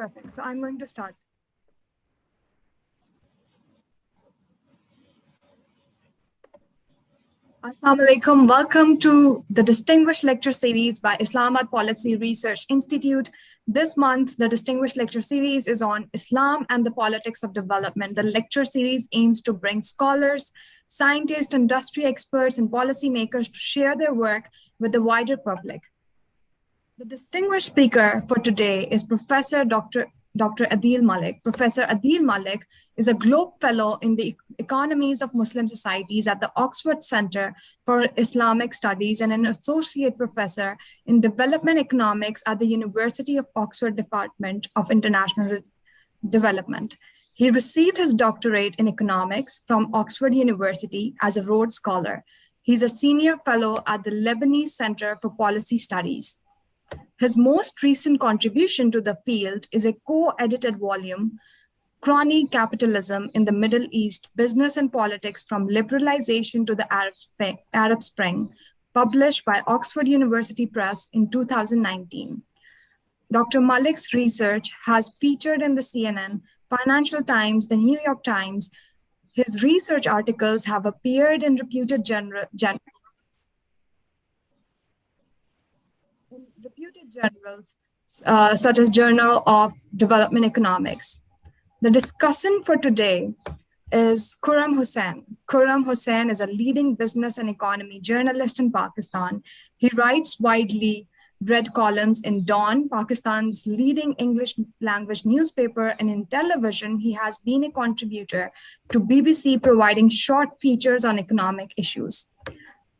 Perfect. So I'm going to start. Assalamu alaikum. Welcome to the Distinguished Lecture Series by Islamabad Policy Research Institute. This month, the Distinguished Lecture Series is on Islam and the Politics of Development. The lecture series aims to bring scholars, scientists, industry experts, and policymakers to share their work with the wider public. The distinguished speaker for today is Professor Dr. Adeel Malik. Professor Adeel Malik is a Globe Fellow in the Economies of Muslim Societies at the Oxford Center for Islamic Studies and an Associate Professor in Development Economics at the University of Oxford Department of International Development. He received his doctorate in economics from Oxford University as a Rhodes Scholar. He's a Senior Fellow at the Lebanese Center for Policy Studies. His most recent contribution to the field is a co-edited volume, Crony Capitalism in the Middle East, Business and Politics from Liberalization to the Arab Spring, published by Oxford University Press in 2019. Dr. Malik's research has featured in the CNN, Financial Times, the New York Times. His research articles have appeared in reputed journals such as Journal of Development Economics. The discussant for today is Khurram Husain. Khurram Husain is a leading business and economy journalist in Pakistan. He writes widely read columns in Dawn, Pakistan's leading English language newspaper, and in television, he has been a contributor to BBC, providing short features on economic issues.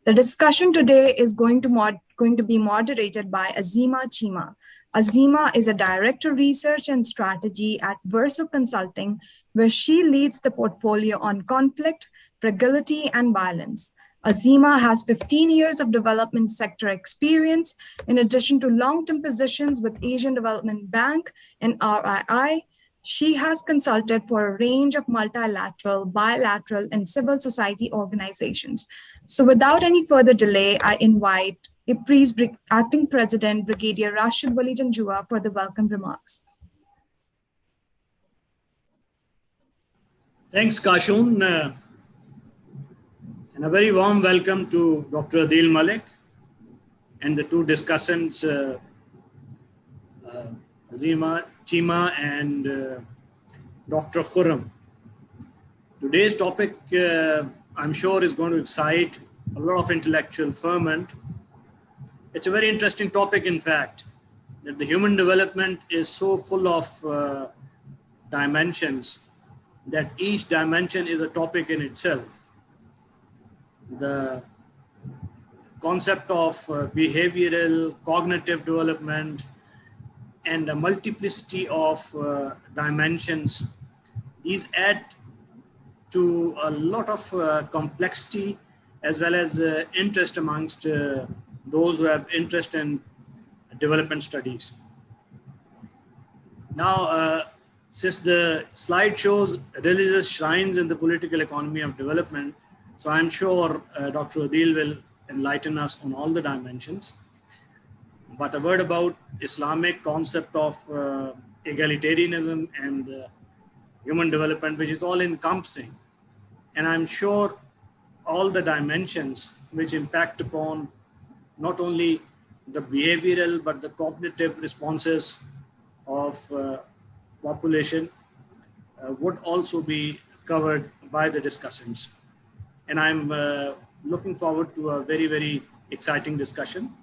The discussion today is going to be moderated by Azeema Cheema. Azeema is a Director of Research and Strategy at Verso Consulting, where she leads the portfolio on conflict, fragility, and violence. Azeema has 15 years of development sector experience, in addition to long-term positions with Asian Development Bank and RII. She has consulted for a range of multilateral, bilateral, and civil society organizations. So without any further delay, I invite IPRI's Acting President, Brigadier Rashid Wali Janjua, for the welcome remarks. Thanks, Kashun. And a very warm welcome to Dr. Adeel Malik and the two discussants, Azeema, Cheema, and Dr. Khurram. Today's topic, I'm sure, is going to excite a lot of intellectual ferment. It's a very interesting topic, in fact, that the human development is so full of dimensions that each dimension is a topic in itself. The concept of behavioral, cognitive development, and a multiplicity of dimensions, these add to a lot of complexity as well as interest amongst those who have interest in development studies. Now, since the slide shows religious shrines in the political economy of development, so I'm sure Dr. Adeel will enlighten us on all the dimensions. But a word about Islamic concept of egalitarianism and human development, which is all encompassing. And I'm sure all the dimensions which impact upon not only the behavioral, but the cognitive responses of population would also be covered by the discussants. And I'm looking forward to a very, very exciting discussion.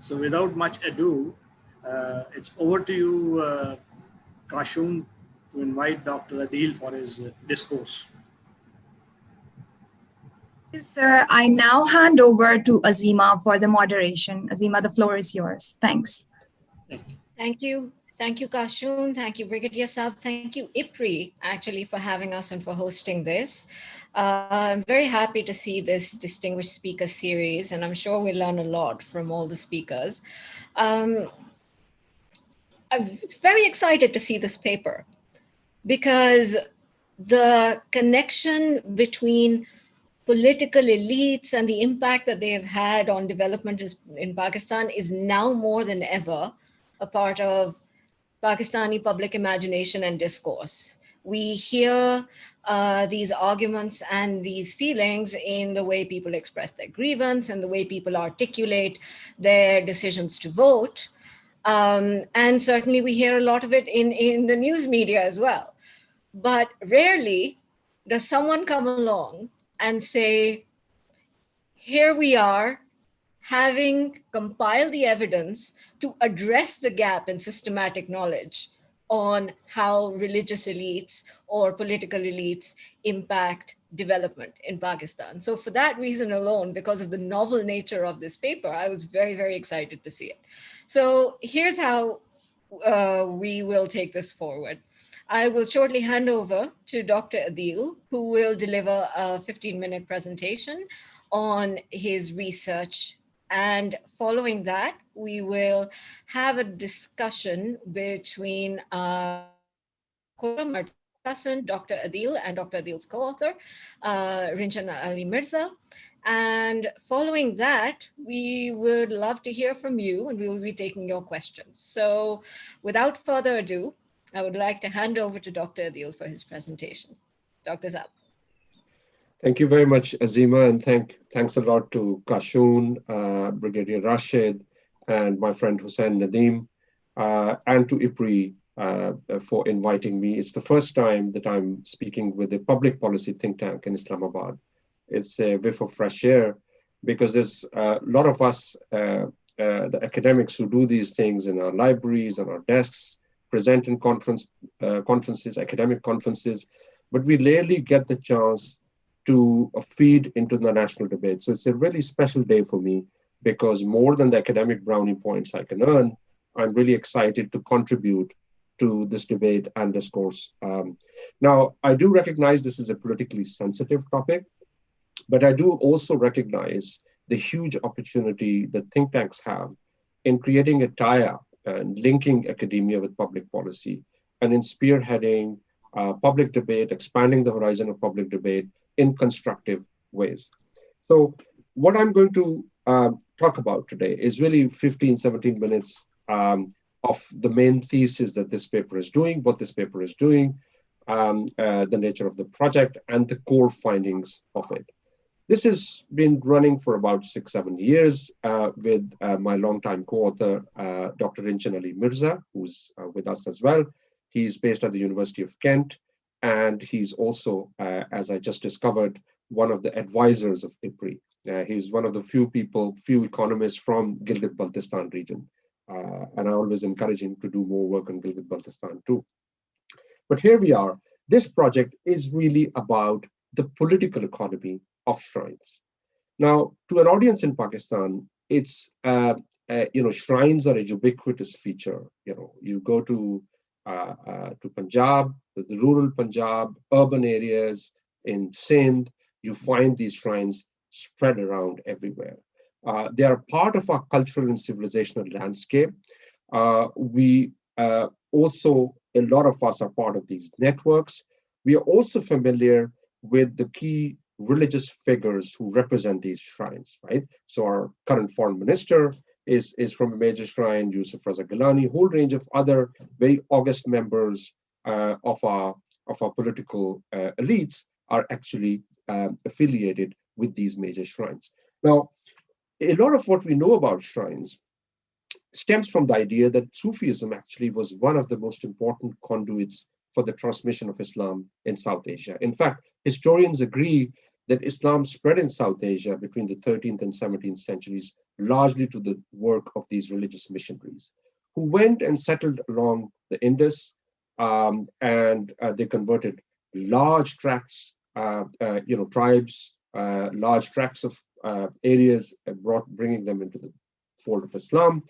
So without much ado, it's over to you, Kashun, to invite Dr. Adeel for his discourse. Thank you, sir. I now hand over to Azeema for the moderation. Azeema, the floor is yours. Thanks. Thank you. Thank you, Kashun. Thank you, Brigadier Saab. Thank you, IPRI, actually, for having us and for hosting this. I'm very happy to see this distinguished speaker series, and I'm sure we'll learn a lot from all the speakers. I'm very excited to see this paper because the connection between political elites and the impact that they have had on development in Pakistan is now more than ever a part of Pakistani public imagination and discourse. We hear these arguments and these feelings in the way people express their grievance and the way people articulate their decisions to vote. And certainly we hear a lot of it in the news media as well. But rarely does someone come along and say, here we are, having compiled the evidence to address the gap in systematic knowledge on how religious elites or political elites impact development in Pakistan. So for that reason alone, because of the novel nature of this paper, I was very, very excited to see it. So here's how we will take this forward. I will shortly hand over to Dr. Adeel, who will deliver a 15-minute presentation on his research. And following that, we will have a discussion between Khurram, our discussant, Dr. Adeel, and Dr. Adeel's co-author, Rinjan Ali Mirza. And following that, we would love to hear from you, and we will be taking your questions. So without further ado, I would like to hand over to Dr. Adeel for his presentation. Dr. Zab. Thank you very much, Azeema, and thanks a lot to Kashun, Brigadier Rashid, and my friend Husain Nadeem, and to IPRI for inviting me. It's the first time that I'm speaking with a public policy think tank in Islamabad. It's a whiff of fresh air because there's a lot of us, the academics who do these things in our libraries, on our desks, present in conferences, academic conferences, but we rarely get the chance to feed into the national debate. So it's a really special day for me because more than the academic brownie points I can earn, I'm really excited to contribute to this debate and discourse. Now, I do recognize this is a politically sensitive topic, but I do also recognize the huge opportunity that think tanks have in creating a tie-up and linking academia with public policy and in spearheading public debate, expanding the horizon of public debate in constructive ways. So what I'm going to talk about today is really 15, 17 minutes of the main thesis that this paper is doing, what this paper is doing, the nature of the project, and the core findings of it. This has been running for about 6-7 years with my longtime co-author, Dr. Rinjan Ali Mirza, who's with us as well. He's based at the University of Kent, and he's also, as I just discovered, one of the advisors of IPRI. He's one of the few economists from Gilgit-Baltistan region. And I always encourage him to do more work on Gilgit-Baltistan too. But here we are. This project is really about the political economy of shrines. Now, to an audience in Pakistan, it's, shrines are a ubiquitous feature. You go to Punjab, the rural Punjab, urban areas in Sindh, you find these shrines spread around everywhere. They are part of our cultural and civilizational landscape. A lot of us are part of these networks. We are also familiar with the key religious figures who represent these shrines, right? So our current foreign minister is from a major shrine, Yusuf Raza Gilani, a whole range of other very august members of our political elites are actually affiliated with these major shrines. Now, a lot of what we know about shrines stems from the idea that Sufism actually was one of the most important conduits for the transmission of Islam in South Asia. In fact, historians agree that Islam spread in South Asia between the 13th and 17th centuries, largely to the work of these religious missionaries who went and settled along the Indus, and they converted large tracts, tribes, large tracts of areas, bringing them into the fold of Islam.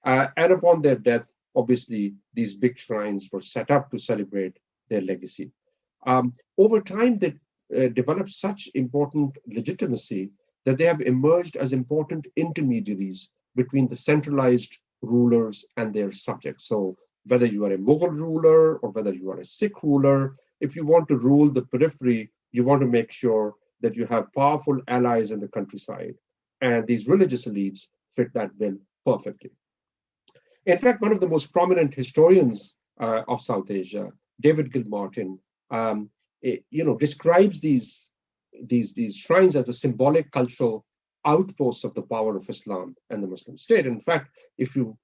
And upon their death, obviously, these big shrines were set up to celebrate their legacy. Over time, they developed such important legitimacy that they have emerged as important intermediaries between the centralized rulers and their subjects. So whether you are a Mughal ruler or whether you are a Sikh ruler, if you want to rule the periphery, you want to make sure that you have powerful allies in the countryside. And these religious elites fit that bill perfectly. In fact, one of the most prominent historians of South Asia, David Gilmartin, describes these shrines as the symbolic cultural outposts of the power of Islam and the Muslim state. In fact, if you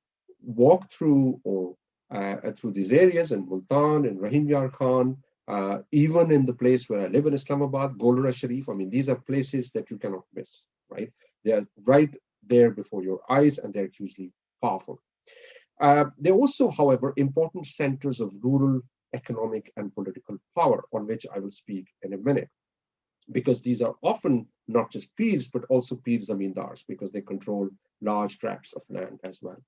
walk through through these areas in Multan, in Rohingya Khan, even in the place where I live in Islamabad, Golra Sharif, I mean, these are places that you cannot miss, right? They are right there before your eyes, and they're hugely powerful. They're also, however, important centers of rural economic and political power, on which I will speak in a minute, because these are often not just peers, but also peers zamindars, because they control large tracts of land as well.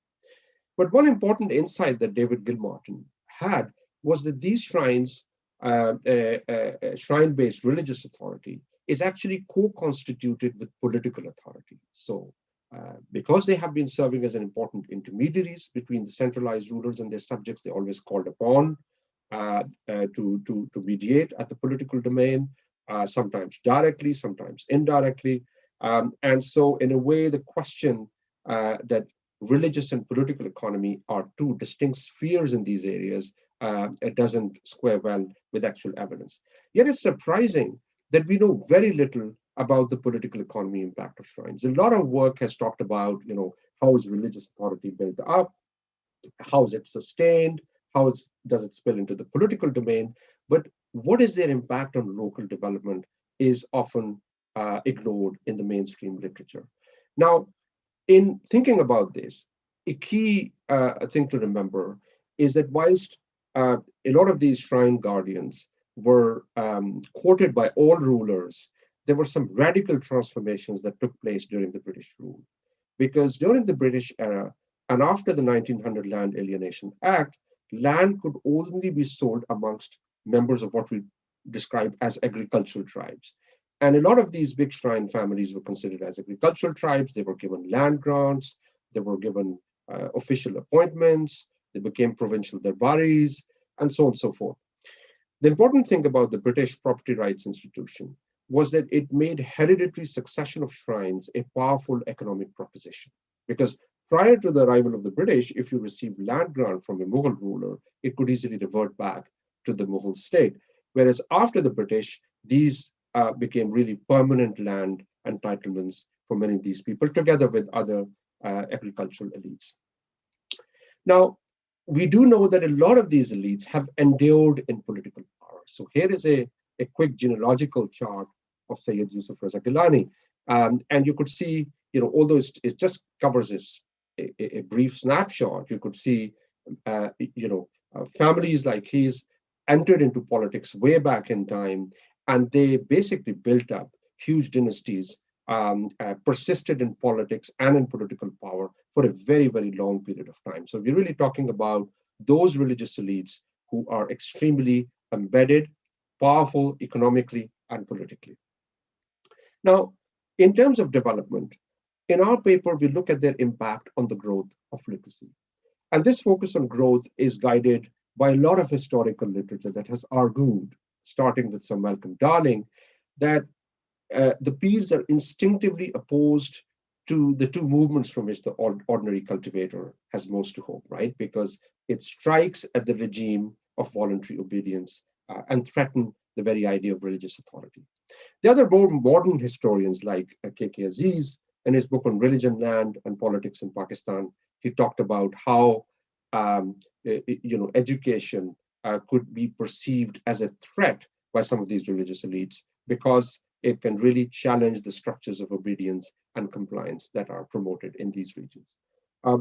But one important insight that David Gilmartin had was that these shrines, shrine-based religious authority, is actually co-constituted with political authority. So because they have been serving as an important intermediaries between the centralized rulers and their subjects, they're always called upon to mediate at the political domain, sometimes directly, sometimes indirectly. And so in a way, the question that religious and political economy are two distinct spheres in these areas, it doesn't square well with actual evidence. Yet it's surprising that we know very little about the political economy impact of shrines. A lot of work has talked about, how is religious authority built up, how is it sustained, does it spill into the political domain, but what is their impact on local development is often ignored in the mainstream literature. Now, in thinking about this, a key thing to remember is that whilst a lot of these shrine guardians were quoted by all rulers, there were some radical transformations that took place during the British rule. Because during the British era, and after the 1900 Land Alienation Act, land could only be sold amongst members of what we describe as agricultural tribes. And a lot of these big shrine families were considered as agricultural tribes. They were given land grants, they were given official appointments, they became provincial darbaris, and so on and so forth. The important thing about the British property rights institution was that it made hereditary succession of shrines a powerful economic proposition. Because prior to the arrival of the British, if you received land grant from a Mughal ruler, it could easily revert back to the Mughal state. Whereas after the British, these became really permanent land entitlements for many of these people, together with other agricultural elites. Now, we do know that a lot of these elites have endured in political power. So here is a quick genealogical chart of Sayyid Yusuf Raza Gilani. And you could see, although it just covers a brief snapshot, you could see, families like his entered into politics way back in time, and they basically built up huge dynasties, persisted in politics and in political power for a very, very long period of time. So we're really talking about those religious elites who are extremely embedded, powerful economically and politically. Now, in terms of development, in our paper, we look at their impact on the growth of literacy. And this focus on growth is guided by a lot of historical literature that has argued, starting with Sir Malcolm Darling, that the peers are instinctively opposed to the two movements from which the ordinary cultivator has most to hope, right? Because it strikes at the regime of voluntary obedience and threaten the very idea of religious authority. The other more modern historians like K.K. Aziz, in his book on religion, land, and politics in Pakistan, he talked about how education could be perceived as a threat by some of these religious elites because it can really challenge the structures of obedience and compliance that are promoted in these regions.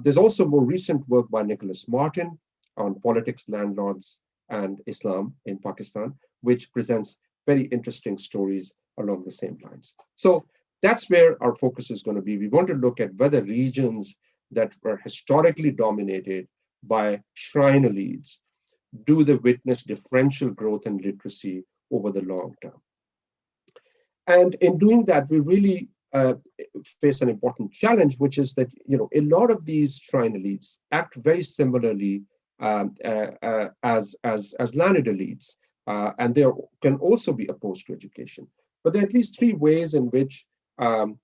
There's also more recent work by Nicholas Martin on politics, landlords, and Islam in Pakistan, which presents very interesting stories along the same lines. So that's where our focus is going to be. We want to look at whether regions that were historically dominated by shrine elites, do they witness differential growth and literacy over the long term? And in doing that, we really face an important challenge, which is that a lot of these shrine elites act very similarly as landed elites, and they can also be opposed to education. But there are at least three ways in which the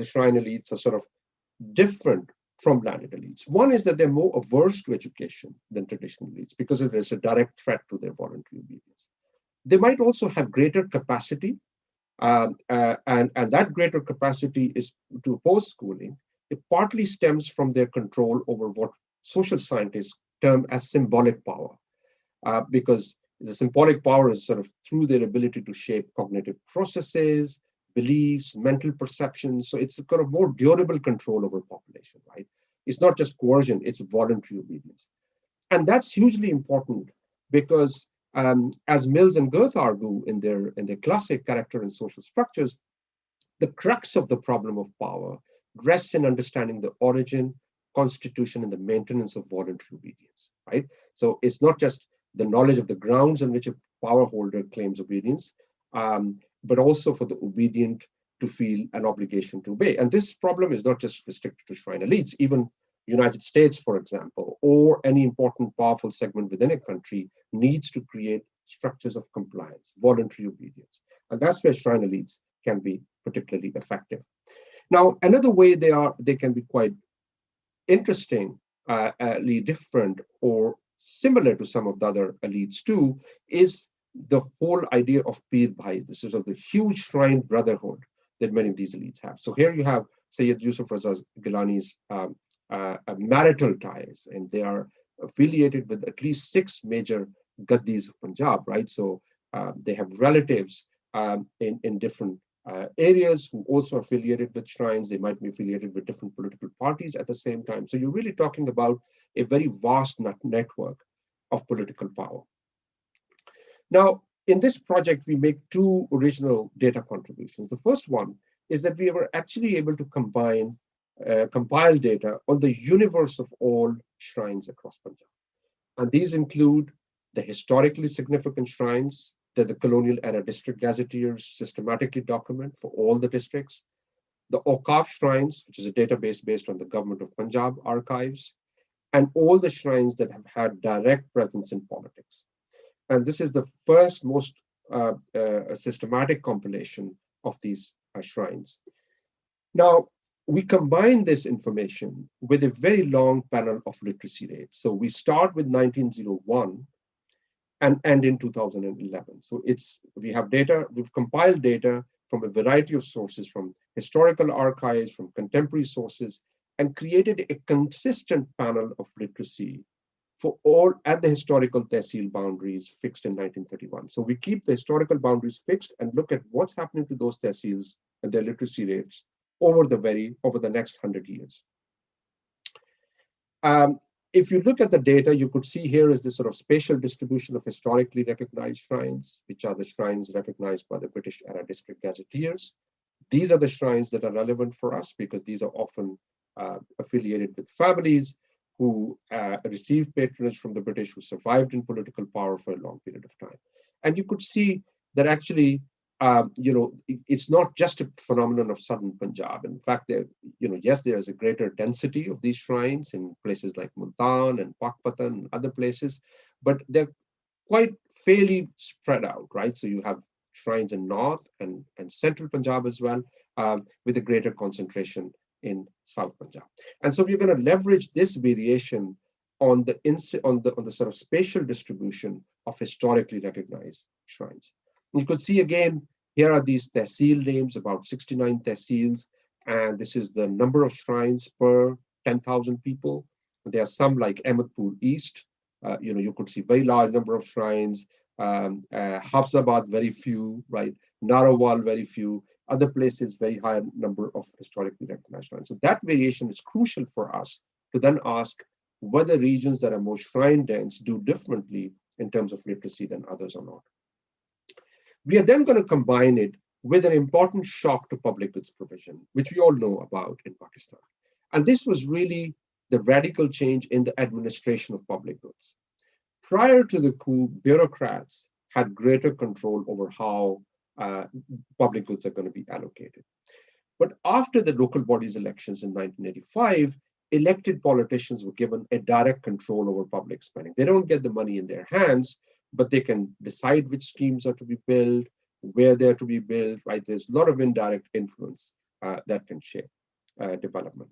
shrine elites are sort of different from landed elites. One is that they're more averse to education than traditional elites because there's a direct threat to their voluntary obedience. They might also have greater capacity, and that greater capacity is to oppose schooling. It partly stems from their control over what social scientists term as symbolic power, because the symbolic power is sort of through their ability to shape cognitive processes, beliefs, mental perceptions. So it's a kind of more durable control over population, right? It's not just coercion, it's voluntary obedience. And that's hugely important because as Mills and Goethe argue in their classic Character and Social Structures, the crux of the problem of power rests in understanding the origin, constitution, and the maintenance of voluntary obedience, right? So it's not just the knowledge of the grounds on which a power holder claims obedience, but also for the obedient to feel an obligation to obey. And this problem is not just restricted to shrine elites. Even United States, for example, or any important powerful segment within a country needs to create structures of compliance, voluntary obedience. And that's where shrine elites can be particularly effective. Now, another way they can be quite interestingly different or similar to some of the other elites too, is the whole idea of Pir Bhai. This is of the huge shrine brotherhood that many of these elites have. So here you have Sayyid Yusuf Raza Gilani's marital ties, and they are affiliated with at least 6 major Gaddis of Punjab, right? So they have relatives in different areas who also are affiliated with shrines. They might be affiliated with different political parties at the same time. So you're really talking about a very vast network of political power. Now, in this project, we make 2 original data contributions. The first one is that we were actually able to compile data on the universe of all shrines across Punjab. And these include the historically significant shrines that the colonial era district gazetteers systematically document for all the districts, the Awqaf shrines, which is a database based on the Government of Punjab archives, and all the shrines that have had direct presence in politics. And this is the first most systematic compilation of these shrines. Now, we combine this information with a very long panel of literacy rates. So we start with 1901 and end in 2011. So we've compiled data from a variety of sources, from historical archives, from contemporary sources, and created a consistent panel of literacy for all at the historical tehsil boundaries fixed in 1931. So we keep the historical boundaries fixed and look at what's happening to those tehsils and their literacy rates over the next 100 years. If you look at the data, you could see here is this sort of spatial distribution of historically recognized shrines, which are the shrines recognized by the British era district gazetteers. These are the shrines that are relevant for us because these are often affiliated with families who received patronage from the British, who survived in political power for a long period of time. And you could see that actually, it's not just a phenomenon of southern Punjab. In fact, yes, there is a greater density of these shrines in places like Multan and Pakpatan and other places, but they're quite fairly spread out, right? So you have shrines in North and Central Punjab as well, with a greater concentration in South Punjab. And so we're going to leverage this variation on the sort of spatial distribution of historically recognized shrines. You could see again, here are these tehsil names, about 69 tehsils, and this is the number of shrines per 10,000 people. There are some like Ahmedpur East, you could see very large number of shrines, Hafsabad, very few, right? Narawal, very few. Other places, very high number of historically recognized shrines. So that variation is crucial for us to then ask whether regions that are more shrine dense do differently in terms of literacy than others or not. We are then going to combine it with an important shock to public goods provision, which we all know about in Pakistan. And this was really the radical change in the administration of public goods. Prior to the coup, bureaucrats had greater control over how public goods are going to be allocated. But after the local bodies elections in 1985, elected politicians were given a direct control over public spending. They don't get the money in their hands, but they can decide which schemes are to be built, where they're to be built, right? There's a lot of indirect influence that can shape development.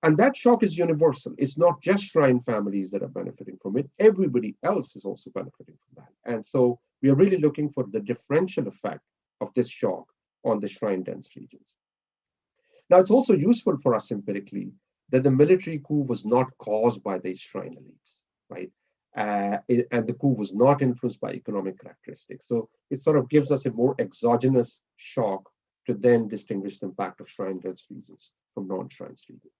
And that shock is universal. It's not just shrine families that are benefiting from it. Everybody else is also benefiting from that. And so we are really looking for the differential effect of this shock on the shrine-dense regions. Now, it's also useful for us empirically that the military coup was not caused by the shrine elites, right? And the coup was not influenced by economic characteristics. So it sort of gives us a more exogenous shock to then distinguish the impact of shrine-dense regions from non-shrine regions.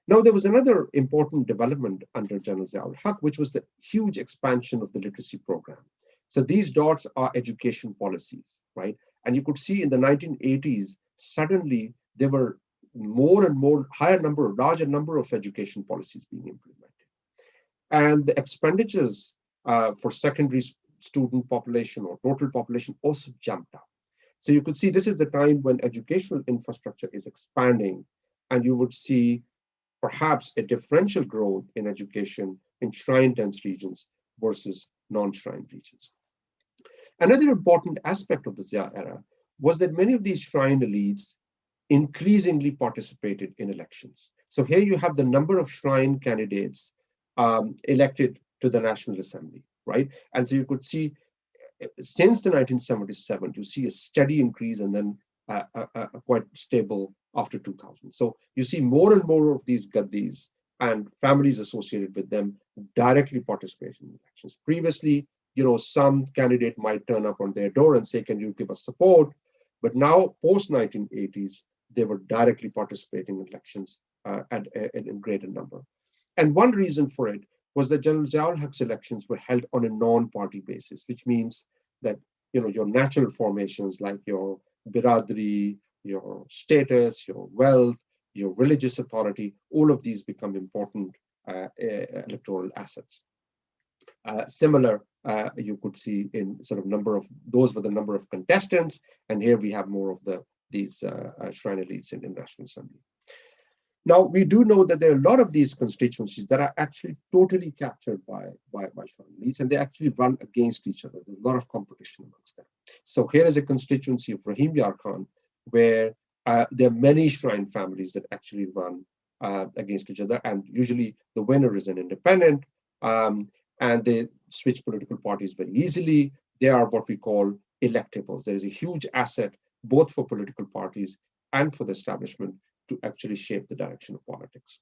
Now, there was another important development under General Zia-ul-Haq, which was the huge expansion of the literacy program. So these dots are education policies, right? And you could see in the 1980s, suddenly there were more and more, larger number of education policies being implemented. And the expenditures for secondary student population or total population also jumped up. So you could see this is the time when educational infrastructure is expanding, and you would see perhaps a differential growth in education in shrine-dense regions versus non-shrine regions. Another important aspect of the Zia era was that many of these shrine elites increasingly participated in elections. So here you have the number of shrine candidates elected to the National Assembly, right? And so you could see since the 1977, you see a steady increase and then quite stable after 2000. So you see more and more of these gaddis and families associated with them directly participate in elections. Previously, some candidate might turn up on their door and say, can you give us support? But now, post-1980s, they were directly participating in elections at a greater number. And one reason for it was that General Zia-ul-Haq's elections were held on a non-party basis, which means that your natural formations like your biradri, your status, your wealth, your religious authority, all of these become important electoral assets. Similar, you could see in sort of those were the number of contestants, and here we have more of these shrine elites in the National Assembly. Now, we do know that there are a lot of these constituencies that are actually totally captured by shrine elites, and they actually run against each other. There's a lot of competition amongst them. So here is a constituency of Rohingya Khan, where there are many shrine families that actually run against each other, and usually the winner is an independent, and they switch political parties very easily. They are what we call electables. There is a huge asset both for political parties and for the establishment to actually shape the direction of politics.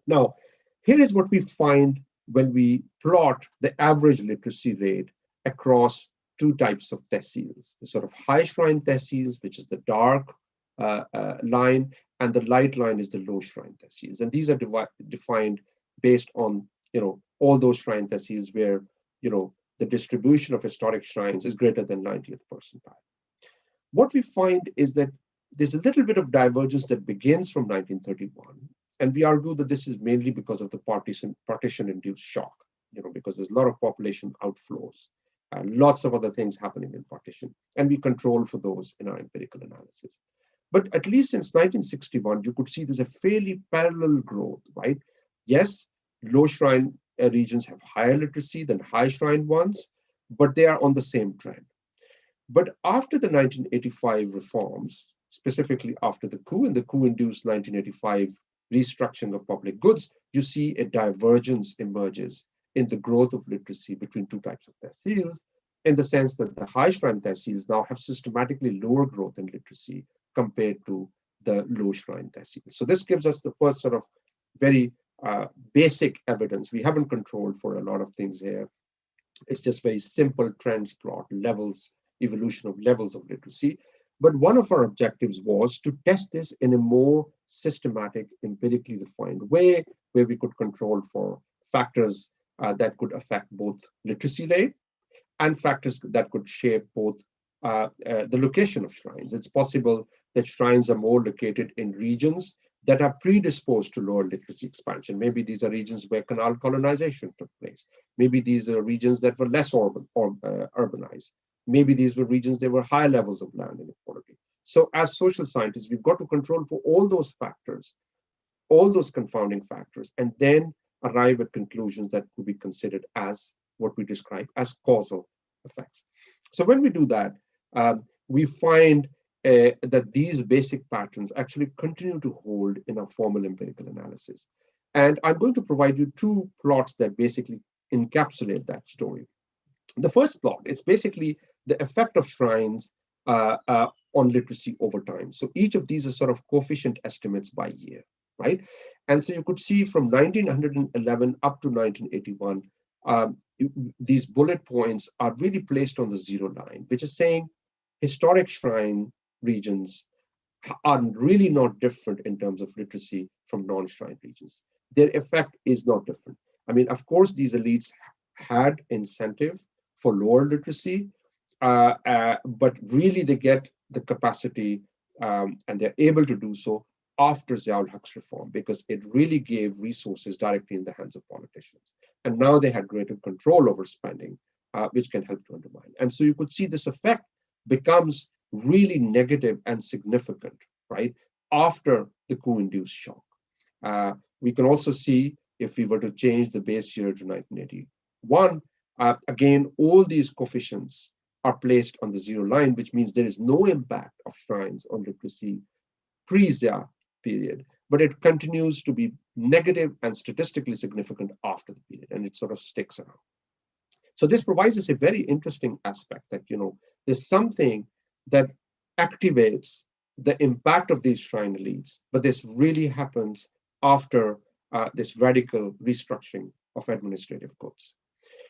Now, here is what we find when we plot the average literacy rate across two types of tehsils, the sort of high shrine tehsils, which is the dark line, and the light line is the low shrine tehsils. And these are defined based on all those shrine tehsils where the distribution of historic shrines is greater than 90th percentile. What we find is that there's a little bit of divergence that begins from 1931, and we argue that this is mainly because of the partition-induced shock, because there's a lot of population outflows and lots of other things happening in partition, and we control for those in our empirical analysis. But at least since 1961, you could see there's a fairly parallel growth, right? Yes, low shrine regions have higher literacy than high shrine ones, but they are on the same trend. But after the 1985 reforms, specifically after the coup and the coup-induced 1985 restructuring of public goods, you see a divergence emerges in the growth of literacy between two types of tehsils, in the sense that the high shrine tehsils now have systematically lower growth in literacy compared to the low shrine tehsils. So this gives us the first sort of very basic evidence. We haven't controlled for a lot of things here. It's just very simple trends plot, levels, evolution of levels of literacy. But one of our objectives was to test this in a more systematic, empirically defined way, where we could control for factors that could affect both literacy rate and factors that could shape both the location of shrines. It's possible that shrines are more located in regions that are predisposed to lower literacy expansion. Maybe these are regions where canal colonization took place. Maybe these are regions that were less urbanized. Maybe these were regions that were high levels of land inequality. So as social scientists, we've got to control for all those factors, all those confounding factors, and then arrive at conclusions that could be considered as what we describe as causal effects. So when we do that, we find that these basic patterns actually continue to hold in our formal empirical analysis. And I'm going to provide you two plots that basically encapsulate that story. The first plot is basically the effect of shrines on literacy over time. So each of these are sort of coefficient estimates by year, right? And so you could see from 1911 up to 1981, these bullet points are really placed on the zero line, which is saying historic shrine regions are really not different in terms of literacy from non-shrine regions. Their effect is not different. I mean, of course, these elites had incentive for lower literacy, but really they get the capacity and they're able to do so after Ziaul Haq's reform, because it really gave resources directly in the hands of politicians. And now they had greater control over spending, which can help to undermine. And so you could see this effect becomes really negative and significant, right, after the coup-induced shock. We can also see, if we were to change the base year to 1981, again, all these coefficients are placed on the zero line, which means there is no impact of shrines on literacy pre-Zia period, but it continues to be negative and statistically significant after the period, and it sort of sticks around. So this provides us a very interesting aspect that, there's something that activates the impact of these shrine elites, but this really happens after this radical restructuring of administrative codes.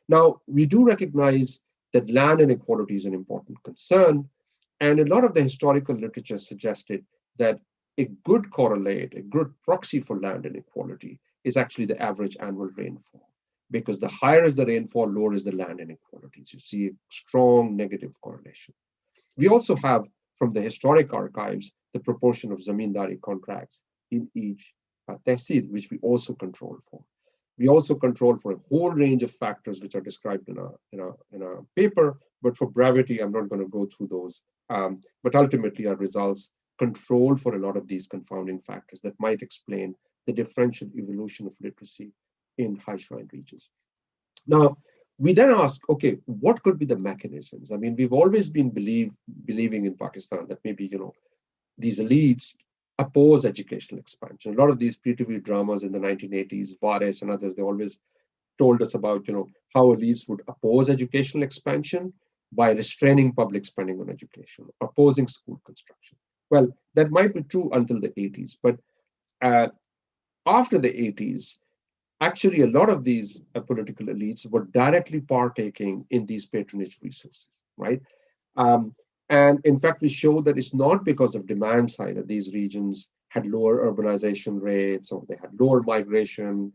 Now, we do recognize that land inequality is an important concern, and a lot of the historical literature suggested that a good correlate, a good proxy for land inequality is actually the average annual rainfall, because the higher is the rainfall, lower is the land inequalities. You see a strong negative correlation. We also have, from the historic archives, the proportion of zamindari contracts in each tehsil, which we also control for. We also control for a whole range of factors which are described in a paper, but for brevity, I'm not going to go through those. But ultimately, our results control for a lot of these confounding factors that might explain the differential evolution of literacy in high shrine regions. Now, we then ask, okay, what could be the mechanisms? I mean, we've always been believing in Pakistan that maybe, these elites oppose educational expansion. A lot of these pre-TV dramas in the 1980s, Varis and others, they always told us about, how elites would oppose educational expansion by restraining public spending on education, opposing school construction. Well, that might be true until the 80s, but after the 80s, actually, a lot of these political elites were directly partaking in these patronage resources, right? And in fact, we show that it's not because of demand side that these regions had lower urbanization rates or they had lower migration,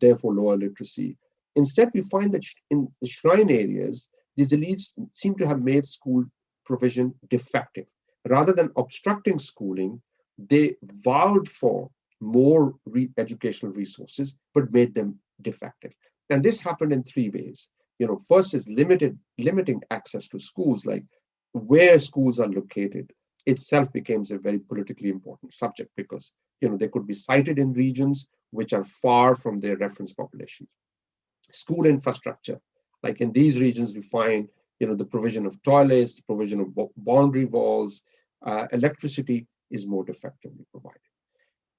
therefore lower literacy. Instead, we find that in the shrine areas, these elites seem to have made school provision defective. Rather than obstructing schooling, they vowed for more educational resources, but made them defective. And this happened in three ways. First is limiting access to schools, like where schools are located itself becomes a very politically important subject because, they could be sited in regions which are far from their reference population. School infrastructure, like in these regions, we find, the provision of toilets, the provision of boundary walls, electricity is more effectively provided.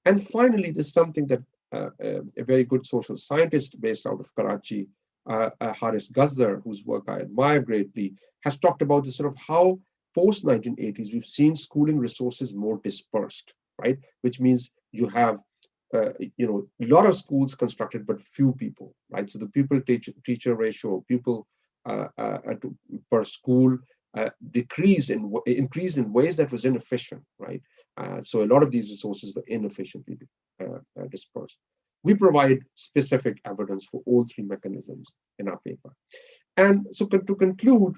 And finally, there's something that a very good social scientist based out of Karachi, Haris Ghazdar, whose work I admire greatly, has talked about this sort of how post-1980s, we've seen schooling resources more dispersed, right? Which means you have, a lot of schools constructed, but few people, right? So the pupil-teacher ratio, pupil per school increased in ways that was inefficient, right? So a lot of these resources were inefficiently dispersed. We provide specific evidence for all three mechanisms in our paper. And so to conclude,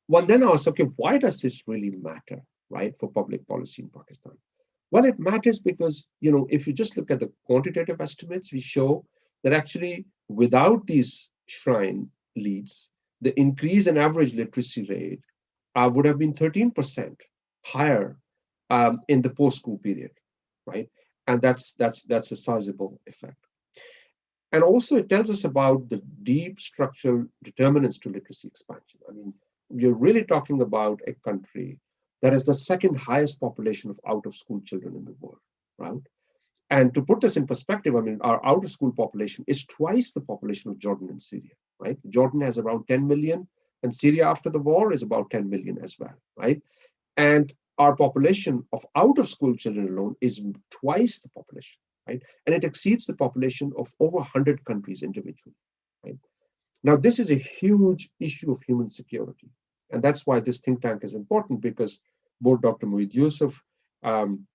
one then asks, okay, why does this really matter, right, for public policy in Pakistan? Well, it matters because, if you just look at the quantitative estimates, we show that actually without these shrine leads, the increase in average literacy rate would have been 13% higher in the post-coup period, right? And that's a sizable effect. And also it tells us about the deep structural determinants to literacy expansion. I mean, we're really talking about a country That is the second highest population of out-of-school children in the world, right? And to put this in perspective, I mean, our out-of-school population is twice the population of Jordan and Syria, right? Jordan has around 10 million, and Syria after the war is about 10 million as well, right? And our population of out-of-school children alone is twice the population, right? And it exceeds the population of over 100 countries individually, right? Now, this is a huge issue of human security. And that's why this think tank is important, because both Dr. Mueed Yusuf and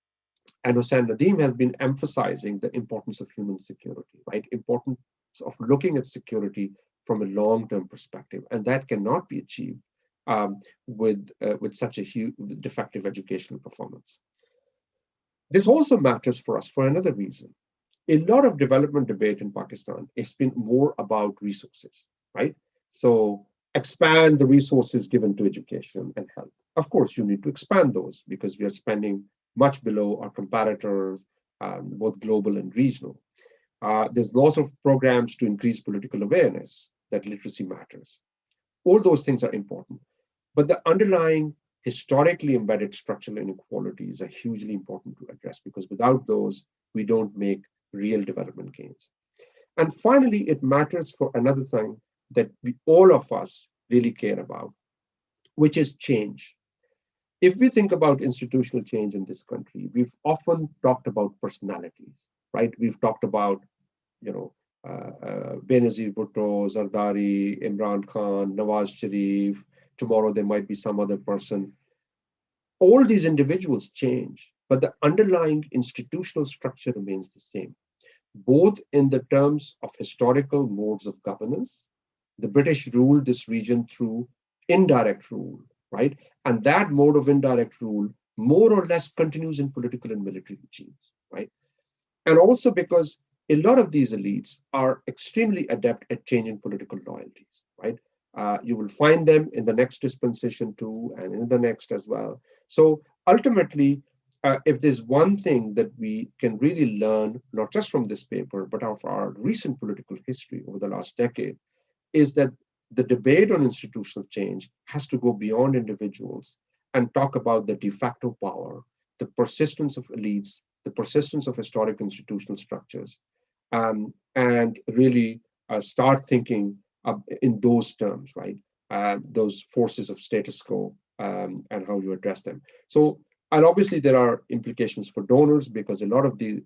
Husain Nadeem have been emphasizing the importance of human security, right? Importance of looking at security from a long-term perspective. And that cannot be achieved with such a huge defective educational performance. This also matters for us for another reason. A lot of development debate in Pakistan has been more about resources, right? So expand the resources given to education and health. Of course, you need to expand those because we are spending much below our competitors, both global and regional. There's lots of programs to increase political awareness that literacy matters. All those things are important. But the underlying historically embedded structural inequalities are hugely important to address, because without those, we don't make real development gains. And finally, it matters for another thing that all of us really care about, which is change. If we think about institutional change in this country, we've often talked about personalities, right? We've talked about, Benazir Bhutto, Zardari, Imran Khan, Nawaz Sharif. Tomorrow there might be some other person. All these individuals change, but the underlying institutional structure remains the same, both in the terms of historical modes of governance. The British ruled this region through indirect rule, right? And that mode of indirect rule more or less continues in political and military regimes, right? And also because a lot of these elites are extremely adept at changing political loyalties, right? You will find them in the next dispensation too, and in the next as well. So ultimately, if there's one thing that we can really learn, not just from this paper, but of our recent political history over the last decade, is that the debate on institutional change has to go beyond individuals and talk about the de facto power, the persistence of elites, the persistence of historic institutional structures, and really start thinking in those terms, right? Those forces of status quo and how you address them. So, and obviously there are implications for donors, because a lot of the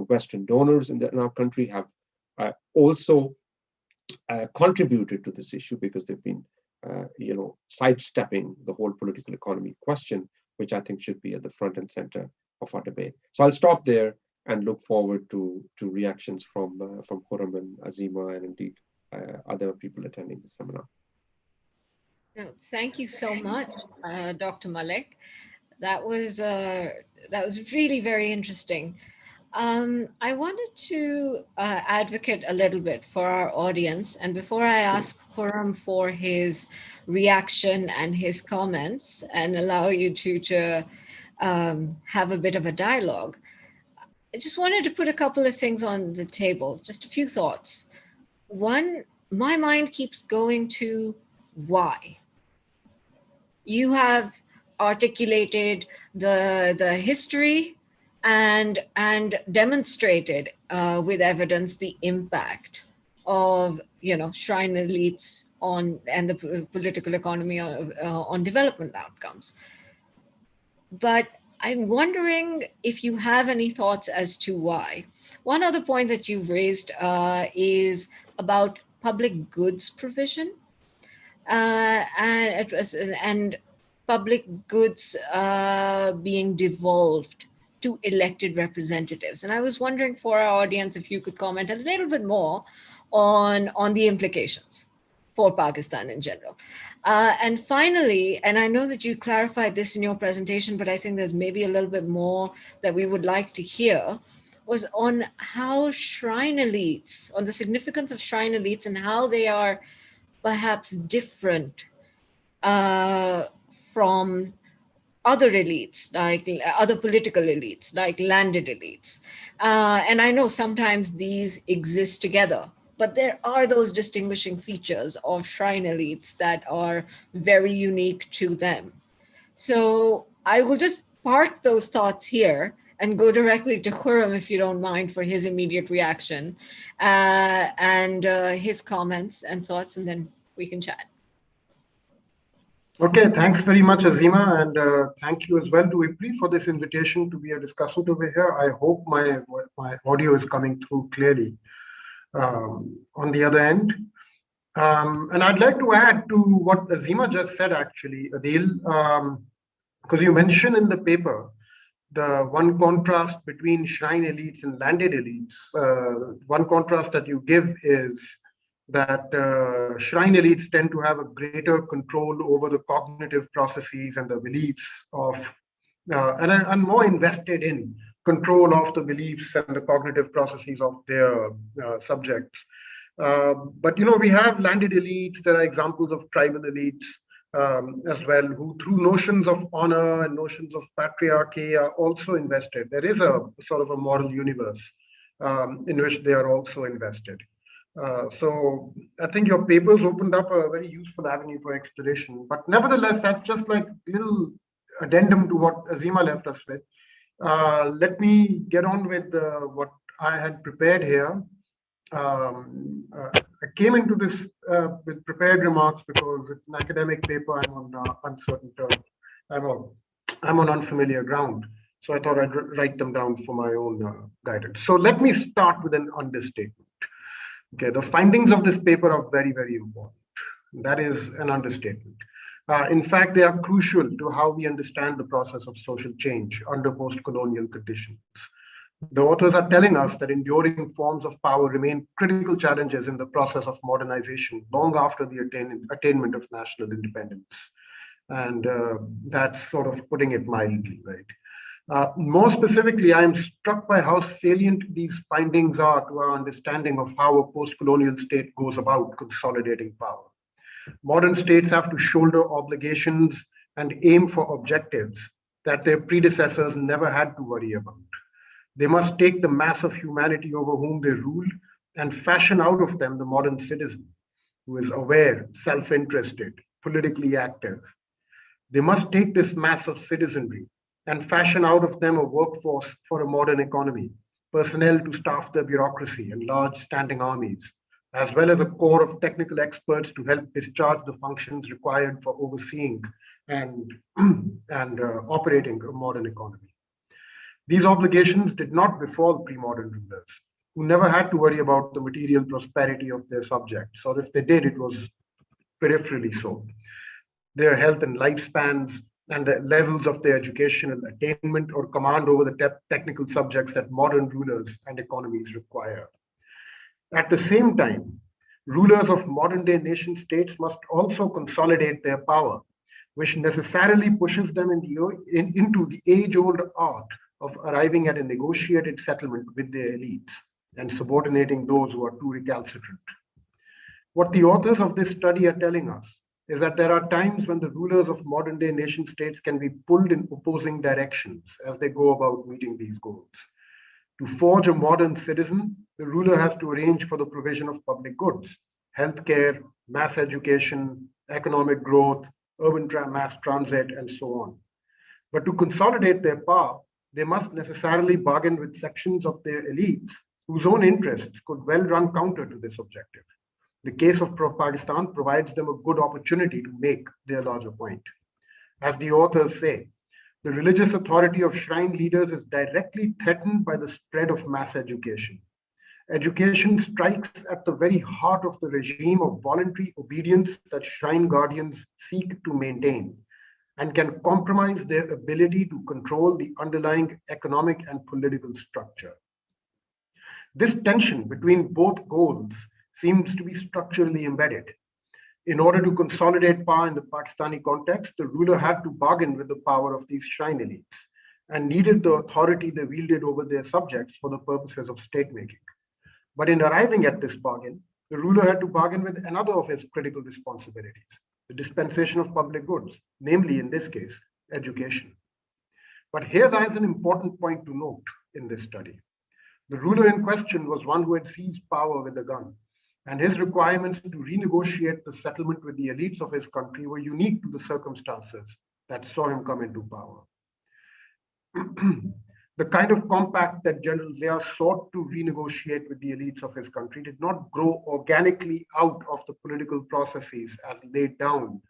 Western donors in our country have also contributed to this issue, because they've been, sidestepping the whole political economy question, which I think should be at the front and center of our debate. So I'll stop there and look forward to reactions from Khurram and Azeema, and indeed other people attending the seminar. Thank you so much, Dr. Malik. That was really very interesting. I wanted to advocate a little bit for our audience. And before I ask Khurram for his reaction and his comments and allow you to have a bit of a dialogue, I just wanted to put a couple of things on the table, just a few thoughts. One, my mind keeps going to why. You have articulated the history and demonstrated with evidence the impact of shrine elites and the political economy on development outcomes. But I'm wondering if you have any thoughts as to why. One other point that you've raised is about public goods provision and public goods being devolved to elected representatives. And I was wondering for our audience if you could comment a little bit more on the implications for Pakistan in general. And finally, and I know that you clarified this in your presentation, but I think there's maybe a little bit more that we would like to hear, was on how shrine elites, on the significance of shrine elites and how they are perhaps different from other elites, like other political elites, like landed elites. And I know sometimes these exist together, but there are those distinguishing features of shrine elites that are very unique to them. So I will just park those thoughts here and go directly to Khurram, if you don't mind, for his immediate reaction and his comments and thoughts, and then we can chat. Okay, thanks very much, Azeema, and thank you as well to IPRI for this invitation to be a discussant over here. I hope my audio is coming through clearly on the other end. And I'd like to add to what Azeema just said, actually, Adeel, because you mentioned in the paper the one contrast between shrine elites and landed elites. One contrast that you give is that shrine elites tend to have a greater control over the cognitive processes and the beliefs of, and more invested in control of the beliefs and the cognitive processes of their subjects. But we have landed elites. There are examples of tribal elites as well, who through notions of honor and notions of patriarchy are also invested. There is a sort of a moral universe in which they are also invested. So I think your papers opened up a very useful avenue for exploration. But nevertheless, that's just like a little addendum to what Azeema left us with. Let me get on with what I had prepared here. I came into this with prepared remarks because it's an academic paper. I'm on uncertain terms. I'm on unfamiliar ground. So I thought I'd write them down for my own guidance. So let me start with an understatement. Okay, the findings of this paper are very, very important. That is an understatement. In fact, they are crucial to how we understand the process of social change under post-colonial conditions. The authors are telling us that enduring forms of power remain critical challenges in the process of modernization long after the attainment of national independence. And that's sort of putting it mildly, right? More specifically, I am struck by how salient these findings are to our understanding of how a post-colonial state goes about consolidating power. Modern states have to shoulder obligations and aim for objectives that their predecessors never had to worry about. They must take the mass of humanity over whom they rule and fashion out of them the modern citizen who is aware, self-interested, politically active. They must take this mass of citizenry and fashion out of them a workforce for a modern economy, personnel to staff the bureaucracy and large standing armies, as well as a core of technical experts to help discharge the functions required for overseeing and operating a modern economy. These obligations did not befall pre-modern rulers, who never had to worry about the material prosperity of their subjects, or if they did, it was peripherally so. Their health and lifespans and the levels of their educational attainment or command over the technical subjects that modern rulers and economies require. At the same time, rulers of modern-day nation states must also consolidate their power, which necessarily pushes them into the age-old art of arriving at a negotiated settlement with their elites and subordinating those who are too recalcitrant. What the authors of this study are telling us is that there are times when the rulers of modern-day nation states can be pulled in opposing directions as they go about meeting these goals. To forge a modern citizen, the ruler has to arrange for the provision of public goods, healthcare, mass education, economic growth, urban mass transit, and so on. But to consolidate their power, they must necessarily bargain with sections of their elites whose own interests could well run counter to this objective. The case of Pakistan provides them a good opportunity to make their larger point. As the authors say, the religious authority of shrine leaders is directly threatened by the spread of mass education. Education strikes at the very heart of the regime of voluntary obedience that shrine guardians seek to maintain, and can compromise their ability to control the underlying economic and political structure. This tension between both goals seems to be structurally embedded. In order to consolidate power in the Pakistani context, the ruler had to bargain with the power of these shrine elites and needed the authority they wielded over their subjects for the purposes of state making. But in arriving at this bargain, the ruler had to bargain with another of his critical responsibilities, the dispensation of public goods, namely, in this case, education. But here lies an important point to note in this study. The ruler in question was one who had seized power with a gun, and his requirements to renegotiate the settlement with the elites of his country were unique to the circumstances that saw him come into power. The kind of compact that General Zia sought to renegotiate with the elites of his country did not grow organically out of the political processes as laid down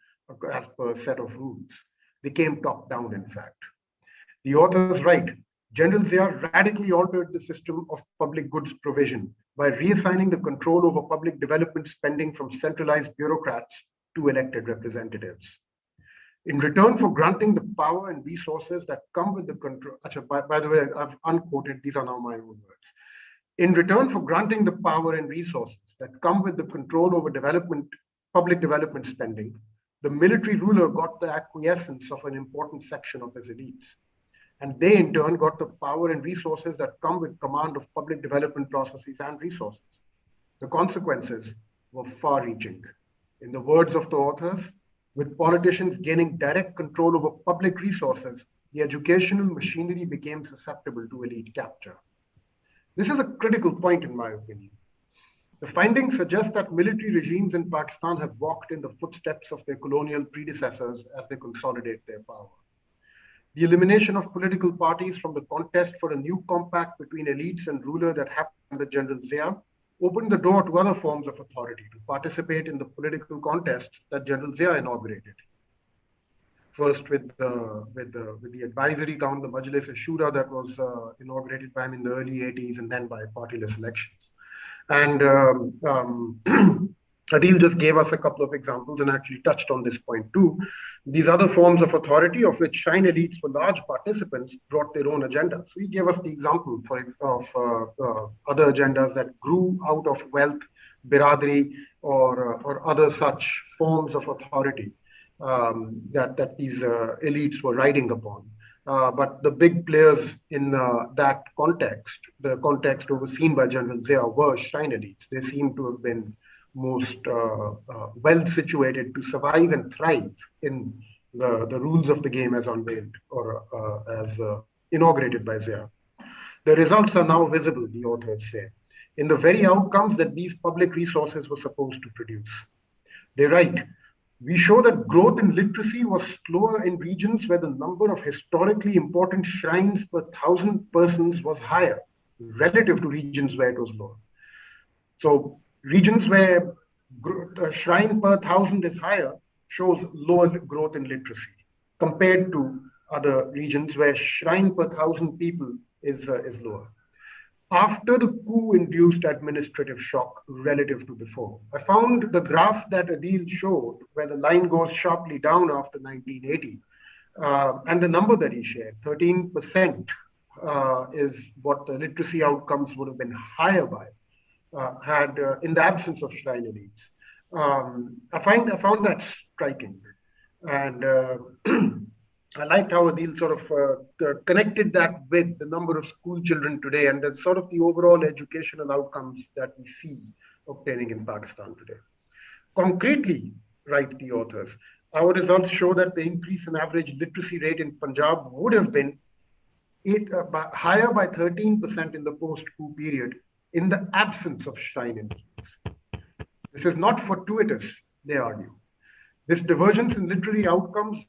as per a set of rules. They came top down, in fact. The authors write, General Zia radically altered the system of public goods provision by reassigning the control over public development spending from centralized bureaucrats to elected representatives. In return for granting the power and resources that come with the control, by the way, I've unquoted, these are now my own words. In return for granting the power and resources that come with the control over public development spending, the military ruler got the acquiescence of an important section of his elites. And they in turn got the power and resources that come with command of public development processes and resources. The consequences were far-reaching. In the words of the authors, with politicians gaining direct control over public resources, the educational machinery became susceptible to elite capture. This is a critical point, in my opinion. The findings suggest that military regimes in Pakistan have walked in the footsteps of their colonial predecessors as they consolidate their power. The elimination of political parties from the contest for a new compact between elites and ruler that happened under General Zia opened the door to other forms of authority to participate in the political contests that General Zia inaugurated. First with the advisory council, the Majlis-e-Shura that was inaugurated by him in the early 80s, and then by partyless elections. And Adeel just gave us a couple of examples and actually touched on this point too. These other forms of authority, of which Shrine elites were large participants, brought their own agendas. So he gave us the example of other agendas that grew out of wealth, biradri, or other such forms of authority that these elites were riding upon. But the big players in that context, the context overseen by General Zia, were Shrine elites. They seem to have been most well situated to survive and thrive in the rules of the game as unveiled or as inaugurated by Zia. The results are now visible, the authors say, in the very outcomes that these public resources were supposed to produce. They write, we show that growth in literacy was slower in regions where the number of historically important shrines per 1,000 persons was higher, relative to regions where it was lower. So regions where shrine per 1,000 is higher shows lower growth in literacy compared to other regions where shrine per 1,000 people is lower. After the coup-induced administrative shock relative to before, I found the graph that Adeel showed where the line goes sharply down after 1980 and the number that he shared, 13% is what the literacy outcomes would have been higher by. Had in the absence of shrine elites. I found that striking, and I liked how Adeel sort of connected that with the number of school children today and the sort of the overall educational outcomes that we see obtaining in Pakistan today. Concretely, write the authors, our results show that the increase in average literacy rate in Punjab would have been higher by 13% in the post-coup period in the absence of shrine elites. This is not fortuitous, they argue. This divergence in literacy outcomes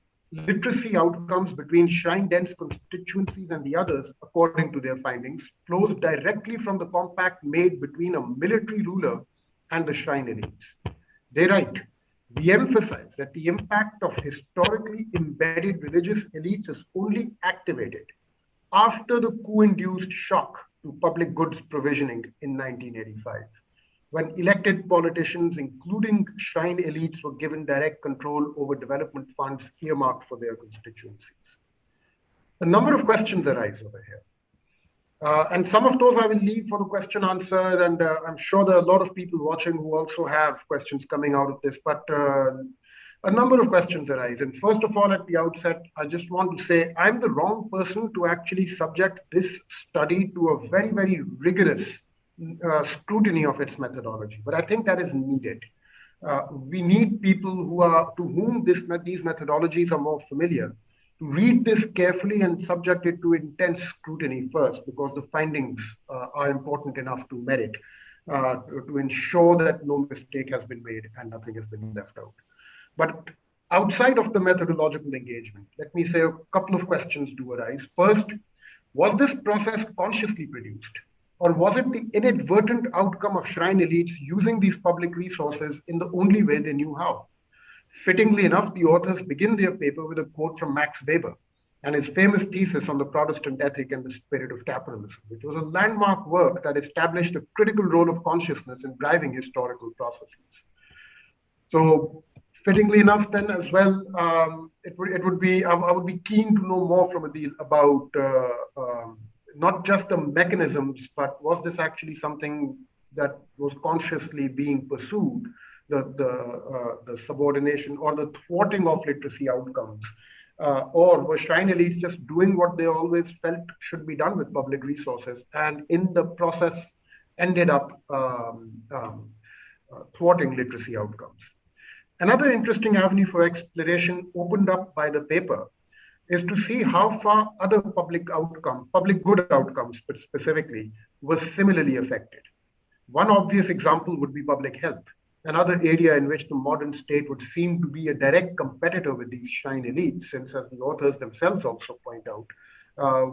between shrine-dense constituencies and the others, according to their findings, flows directly from the compact made between a military ruler and the shrine elites. They write, we emphasize that the impact of historically embedded religious elites is only activated after the coup-induced shock to public goods provisioning in 1985, when elected politicians, including shrine elites, were given direct control over development funds earmarked for their constituencies. A number of questions arise over here. And some of those I will leave for the question answer, and I'm sure there are a lot of people watching who also have questions coming out of this, but a number of questions arise. And first of all, at the outset, I just want to say I'm the wrong person to actually subject this study to a very, very rigorous scrutiny of its methodology. But I think that is needed. We need people to whom these methodologies are more familiar to read this carefully and subject it to intense scrutiny first, because the findings are important enough to merit, to ensure that no mistake has been made and nothing has been left out. But Outside of the methodological engagement, let me say a couple of questions do arise. First, was this process consciously produced? Or was it the inadvertent outcome of shrine elites using these public resources in the only way they knew how? Fittingly enough, the authors begin their paper with a quote from Max Weber and his famous thesis on the Protestant ethic and the spirit of capitalism, which was a landmark work that established a critical role of consciousness in driving historical processes. So, fittingly enough, then as well, it would be I would be keen to know more from Adeel about not just the mechanisms, but was this actually something that was consciously being pursued, the subordination or the thwarting of literacy outcomes, or were shrine elites just doing what they always felt should be done with public resources, and in the process ended up thwarting literacy outcomes? Another interesting avenue for exploration opened up by the paper is to see how far other public good outcomes specifically, was similarly affected. One obvious example would be public health, another area in which the modern state would seem to be a direct competitor with these shrine elites, since, as the authors themselves also point out,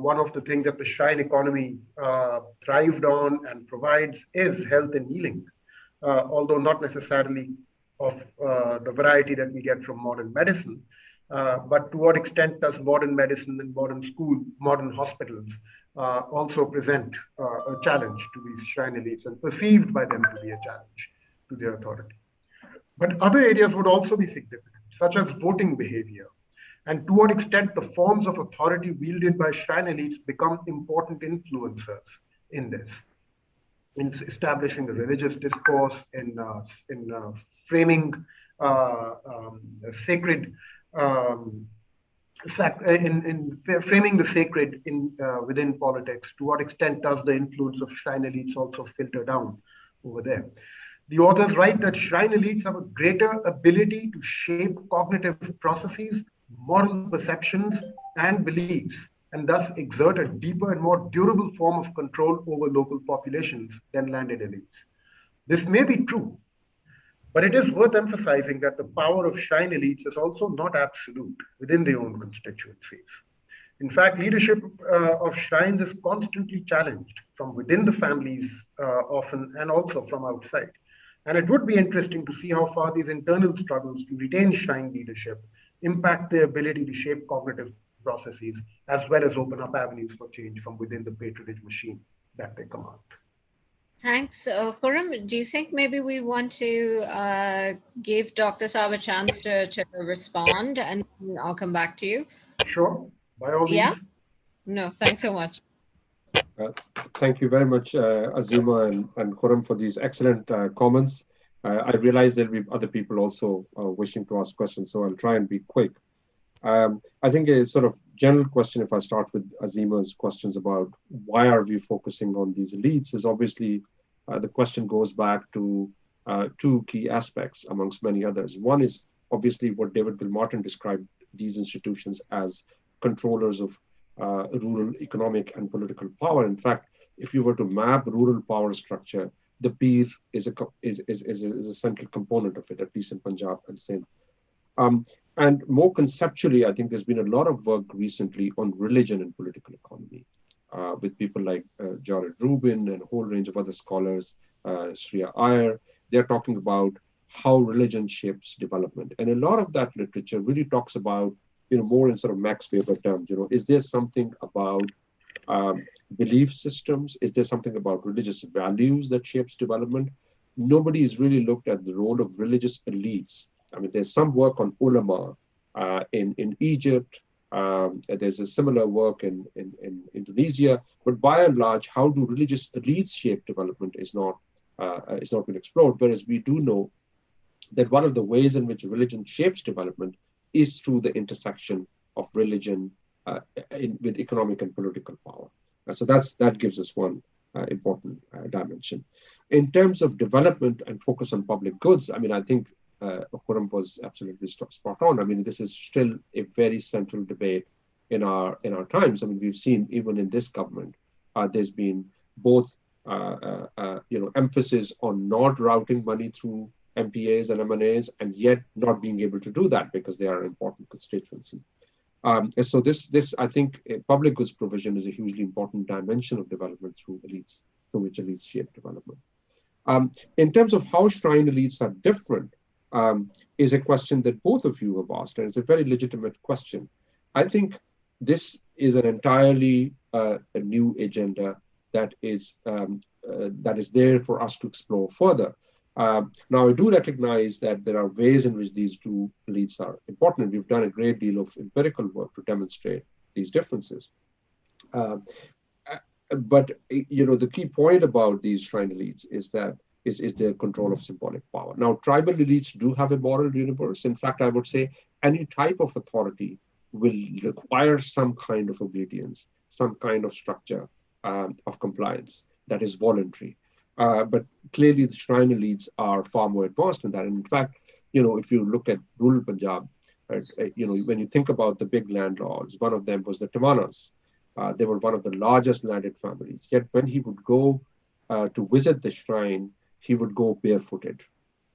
one of the things that the shrine economy thrived on and provides is health and healing, although not necessarily of the variety that we get from modern medicine. But to what extent does modern medicine and modern hospitals also present a challenge to these shrine elites and perceived by them to be a challenge to their authority? But other areas would also be significant, such as voting behavior, and to what extent the forms of authority wielded by shrine elites become important influencers in this, in establishing the religious discourse, in framing sacred, framing the sacred within politics. To what extent does the influence of shrine elites also filter down over there? The authors write that shrine elites have a greater ability to shape cognitive processes, moral perceptions, and beliefs, and thus exert a deeper and more durable form of control over local populations than landed elites. This may be true, but it is worth emphasizing that the power of shrine elites is also not absolute within their own constituencies. In fact, leadership of shrines is constantly challenged from within the families often, and also from outside. And it would be interesting to see how far these internal struggles to retain shrine leadership impact their ability to shape cognitive processes, as well as open up avenues for change from within the patronage machine that they command. Thanks. Khurram, do you think maybe we want to give Dr. Saab a chance to respond, and I'll come back to you? Sure, by all means. Yeah? No, thanks so much. Thank you very much, Azeema and Khurram, for these excellent comments. I realize there'll be other people also wishing to ask questions, so I'll try and be quick. I think a sort of general question, if I start with Azeema's questions about why are we focusing on these elites, is obviously the question goes back to two key aspects amongst many others. One is obviously what David Gilmartin described these institutions as controllers of rural economic and political power. In fact, if you were to map rural power structure, the Peer is a central component of it, at least in Punjab and Sindh. And more conceptually, I think there's been a lot of work recently on religion and political economy with people like Jared Rubin and a whole range of other scholars, Shreya Iyer. They're talking about how religion shapes development. And a lot of that literature really talks about, more in sort of Max Weber terms, is there something about belief systems? Is there something about religious values that shapes development? Nobody has really looked at the role of religious elites. I mean, there's some work on ulama in Egypt. There's a similar work in Indonesia. But by and large, how do religious elites shape development is not been explored. Whereas we do know that one of the ways in which religion shapes development is through the intersection of religion with economic and political power. So that gives us one important dimension. In terms of development and focus on public goods, I mean, I think Khurram was absolutely spot on. I mean, this is still a very central debate in our times. I mean, we've seen even in this government, there's been both emphasis on not routing money through MPAs and MNAs, and yet not being able to do that because they are an important constituency. And so this, I think, public goods provision is a hugely important dimension of development through which elites shape development. In terms of how shrine elites are different, is a question that both of you have asked, and it's a very legitimate question. I think this is an entirely a new agenda that is there for us to explore further. Now, I do recognize that there are ways in which these two elites are important. We've done a great deal of empirical work to demonstrate these differences. But the key point about these shrine elites is that is their control of symbolic power. Now, tribal elites do have a moral universe. In fact, I would say any type of authority will require some kind of obedience, some kind of structure of compliance that is voluntary. But clearly, the shrine elites are far more advanced in that. And in fact, if you look at rural Punjab, when you think about the big landlords, one of them was the Tiwanas. They were one of the largest landed families. Yet when he would go to visit the shrine, he would go barefooted,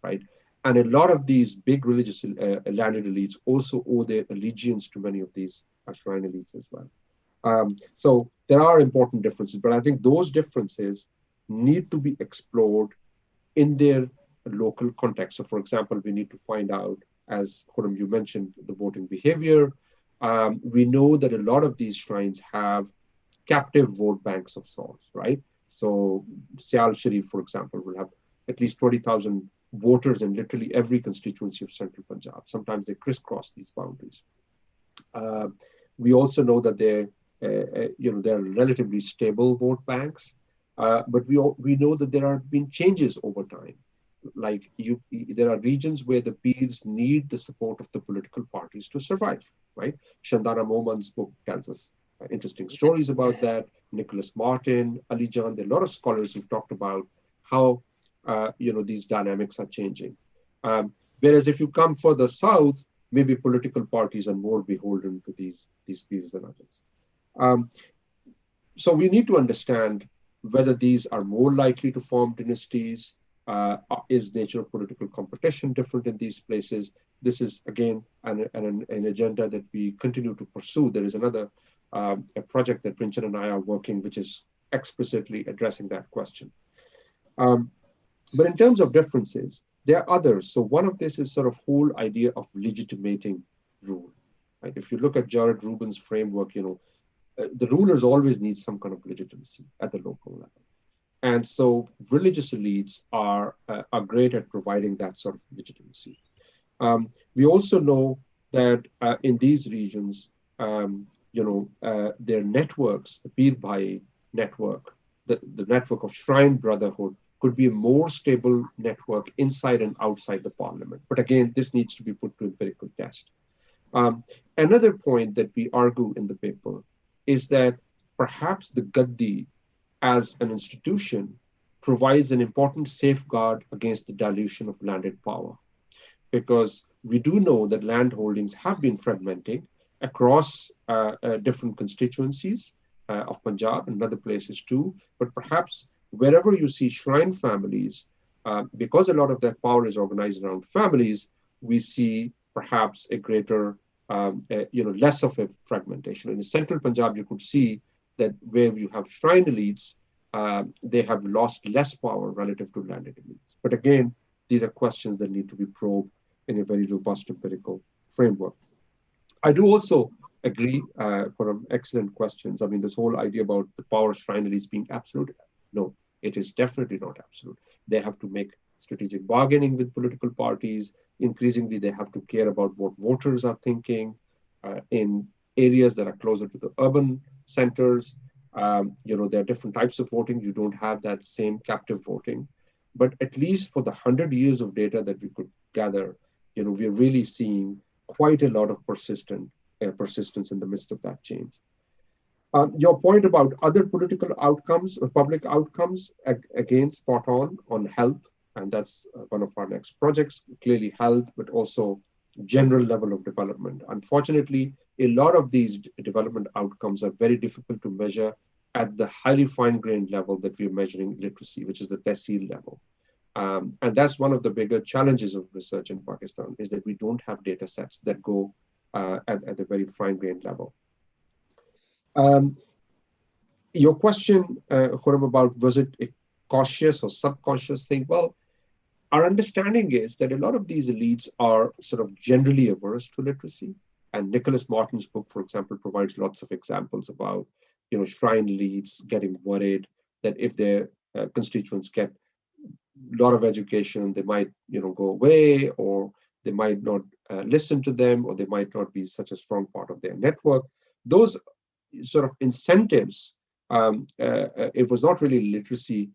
right? And a lot of these big religious landed elites also owe their allegiance to many of these shrine elites as well. So there are important differences, but I think those differences need to be explored in their local context. So for example, we need to find out, as Khurram, you mentioned, the voting behavior. We know that a lot of these shrines have captive vote banks of sorts, right? So Sial Sharif, for example, will have at least 20,000 voters in literally every constituency of central Punjab. Sometimes they crisscross these boundaries. We also know that they're relatively stable vote banks, but we know that there have been changes over time. Like there are regions where the peers need the support of the political parties to survive, right? Shandara Moman's book tells us interesting stories about that. Nicholas Martin, Ali Jan, there are a lot of scholars who've talked about how these dynamics are changing. Whereas if you come further south, maybe political parties are more beholden to these peers than others. So we need to understand whether these are more likely to form dynasties. Is nature of political competition different in these places? This is, again, an agenda that we continue to pursue. There is another a project that Princhan and I are working, which is explicitly addressing that question. But in terms of differences, there are others. So one of this is sort of whole idea of legitimating rule. Right? If you look at Jared Rubin's framework, the rulers always need some kind of legitimacy at the local level. And so religious elites are great at providing that sort of legitimacy. We also know that in these regions, their networks, the Pir Bhai network, the network of Shrine Brotherhood, could be a more stable network inside and outside the parliament. But again, this needs to be put to empirical test. Another point that we argue in the paper is that perhaps the Gaddi as an institution provides an important safeguard against the dilution of landed power. Because we do know that land holdings have been fragmenting across different constituencies of Punjab and other places too. But perhaps wherever you see shrine families, because a lot of that power is organized around families, we see perhaps a greater, less of a fragmentation. In central Punjab, you could see that where you have shrine elites, they have lost less power relative to landed elites. But again, these are questions that need to be probed in a very robust empirical framework. I do also agree for excellent questions. I mean, this whole idea about the power of shrine elites being absolute, no, it is definitely not absolute. They have to make strategic bargaining with political parties. Increasingly, they have to care about what voters are thinking in areas that are closer to the urban centers. There are different types of voting. You don't have that same captive voting. But at least for the 100 years of data that we could gather, we're really seeing quite a lot of persistence in the midst of that change. Your point about other political outcomes or public outcomes, again, spot on health, and that's one of our next projects, clearly health, but also general level of development. Unfortunately, a lot of these development outcomes are very difficult to measure at the highly fine-grained level that we're measuring literacy, which is the tehsil level. And that's one of the bigger challenges of research in Pakistan, is that we don't have data sets that go at the very fine-grained level. Your question, Khurram, about was it a cautious or subconscious thing? Well, our understanding is that a lot of these elites are sort of generally averse to literacy. And Nicholas Martin's book, for example, provides lots of examples about, shrine elites getting worried that if their constituents get a lot of education, they might, go away, or they might not listen to them, or they might not be such a strong part of their network. Those sort of incentives, it was not really literacy.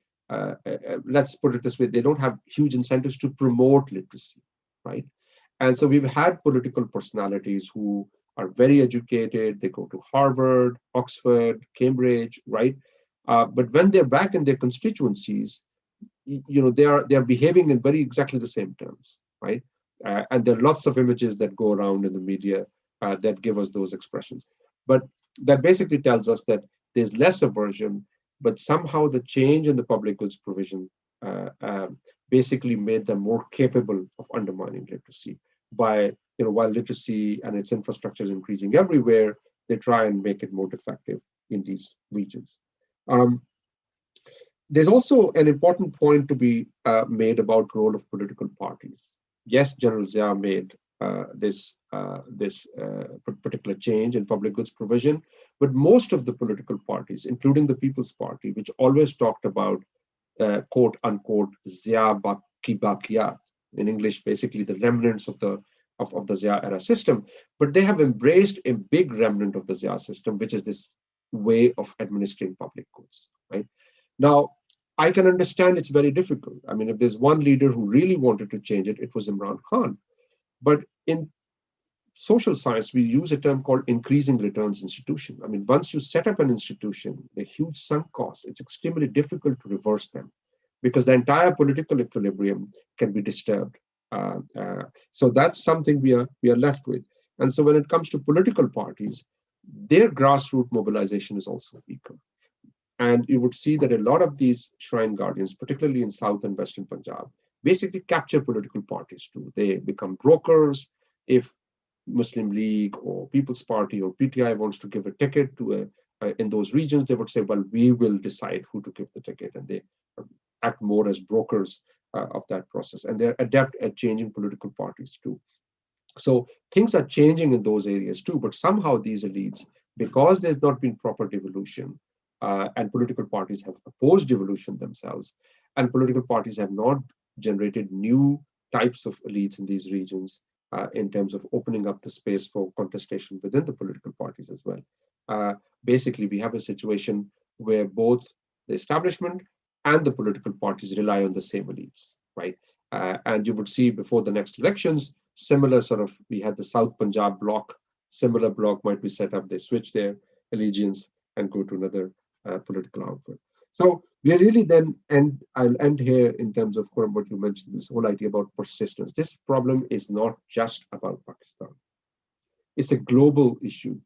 Let's put it this way, they don't have huge incentives to promote literacy, right? And so we've had political personalities who are very educated, they go to Harvard, Oxford, Cambridge, right? But when they're back in their constituencies, they are behaving in very exactly the same terms, right? And there are lots of images that go around in the media that give us those expressions. But that basically tells us that there's less aversion, but somehow the change in the public goods provision basically made them more capable of undermining literacy. By, while literacy and its infrastructure is increasing everywhere, they try and make it more defective in these regions. There's also an important point to be made about role of political parties. Yes, General Zia made this particular change in public goods provision, but most of the political parties, including the People's Party, which always talked about quote unquote Zia ki bakiyat, in English, basically the remnants of the Zia era system, but they have embraced a big remnant of the Zia system, which is this way of administering public goods, right? Now, I can understand it's very difficult. I mean, if there's one leader who really wanted to change it, it was Imran Khan. But in social science, we use a term called increasing returns institution. I mean, once you set up an institution, the huge sunk costs, it's extremely difficult to reverse them, because the entire political equilibrium can be disturbed. So that's something we are left with. And so when it comes to political parties, their grassroots mobilization is also weaker. And you would see that a lot of these shrine guardians, particularly in South and Western Punjab, basically capture political parties too. They become brokers. If Muslim League or People's Party or PTI wants to give a ticket to in those regions, they would say, well, we will decide who to give the ticket. And they act more as brokers of that process. And they're adept at changing political parties too. So things are changing in those areas too, but somehow these elites, because there's not been proper devolution, and political parties have opposed devolution themselves, and political parties have not generated new types of elites in these regions in terms of opening up the space for contestation within the political parties as well. Basically, we have a situation where both the establishment and the political parties rely on the same elites, right? And you would see before the next elections, similar sort of, we had the South Punjab bloc, similar bloc might be set up, they switch their allegiance and go to another political outfit. So we really then, and I'll end here in terms of what you mentioned, this whole idea about persistence. This problem is not just about Pakistan. It's a global issue.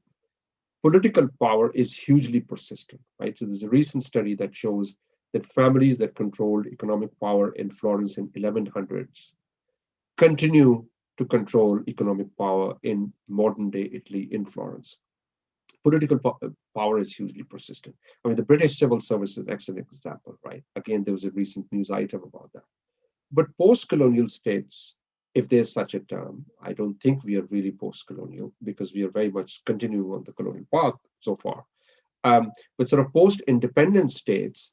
Political power is hugely persistent, right? So there's a recent study that shows that families that controlled economic power in Florence in 1100s continue to control economic power in modern day Italy in Florence. Political power is hugely persistent. I mean, the British civil service is an excellent example, right? Again, there was a recent news item about that. But post-colonial states, if there's such a term, I don't think we are really post-colonial, because we are very much continuing on the colonial path so far. But sort of post-independent states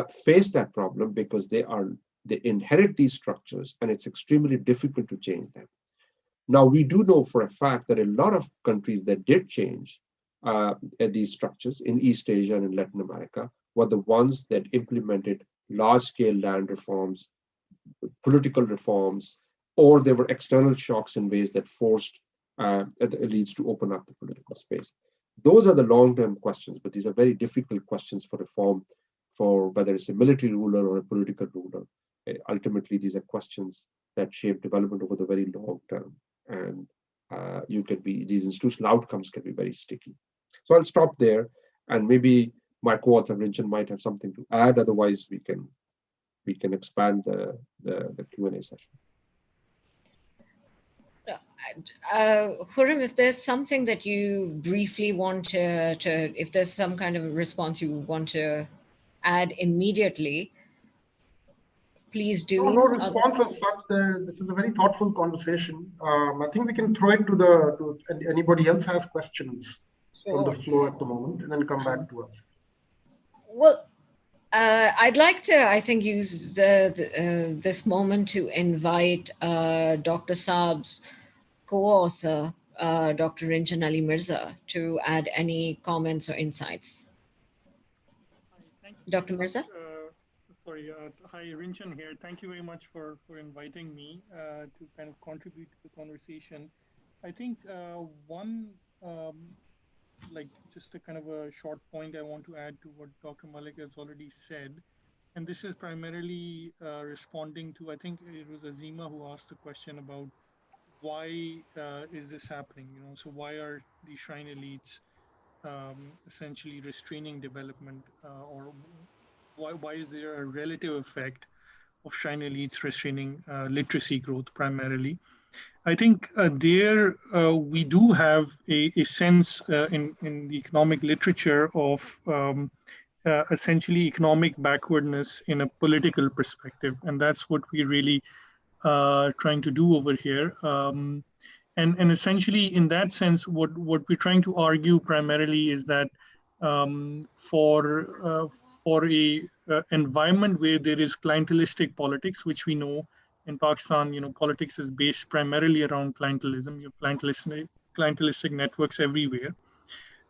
face that problem because they inherit these structures, and it's extremely difficult to change them. Now, we do know for a fact that a lot of countries that did change these structures in East Asia and in Latin America were the ones that implemented large-scale land reforms, political reforms, or there were external shocks in ways that forced the elites to open up the political space. Those are the long-term questions, but these are very difficult questions for reform, for whether it's a military ruler or a political ruler. Ultimately, these are questions that shape development over the very long term. And these institutional outcomes can be very sticky. So I'll stop there, and maybe my co-author Rinchen might have something to add. Otherwise, we can we can expand the Q&A session. Khurram, if there's something that you briefly want to, if there's some kind of response you want to add immediately, please do. No response as such. This is a very thoughtful conversation. I think we can throw it to anybody else has questions from the floor at the moment, and then come back to us. Well, I'd like to, I think, use this moment to invite Dr. Saab's co-author, Dr. Rinjan Ali Mirza, to add any comments or insights. Dr. Mirza? Hi, Rinjan here. Thank you very much for inviting me to kind of contribute to the conversation. I think just a kind of a short point I want to add to what Dr. Malik has already said, and this is primarily responding to, I think it was Azeema who asked the question about why is this happening? So why are the shrine elites essentially restraining development, or why is there a relative effect of shrine elites restraining literacy growth primarily? I think there we do have a sense in the economic literature of essentially economic backwardness in a political perspective, and that's what we're really trying to do over here. And essentially, in that sense, what we're trying to argue primarily is that for a environment where there is clientelistic politics, which we know in Pakistan, politics is based primarily around clientelism. You have clientelistic networks everywhere.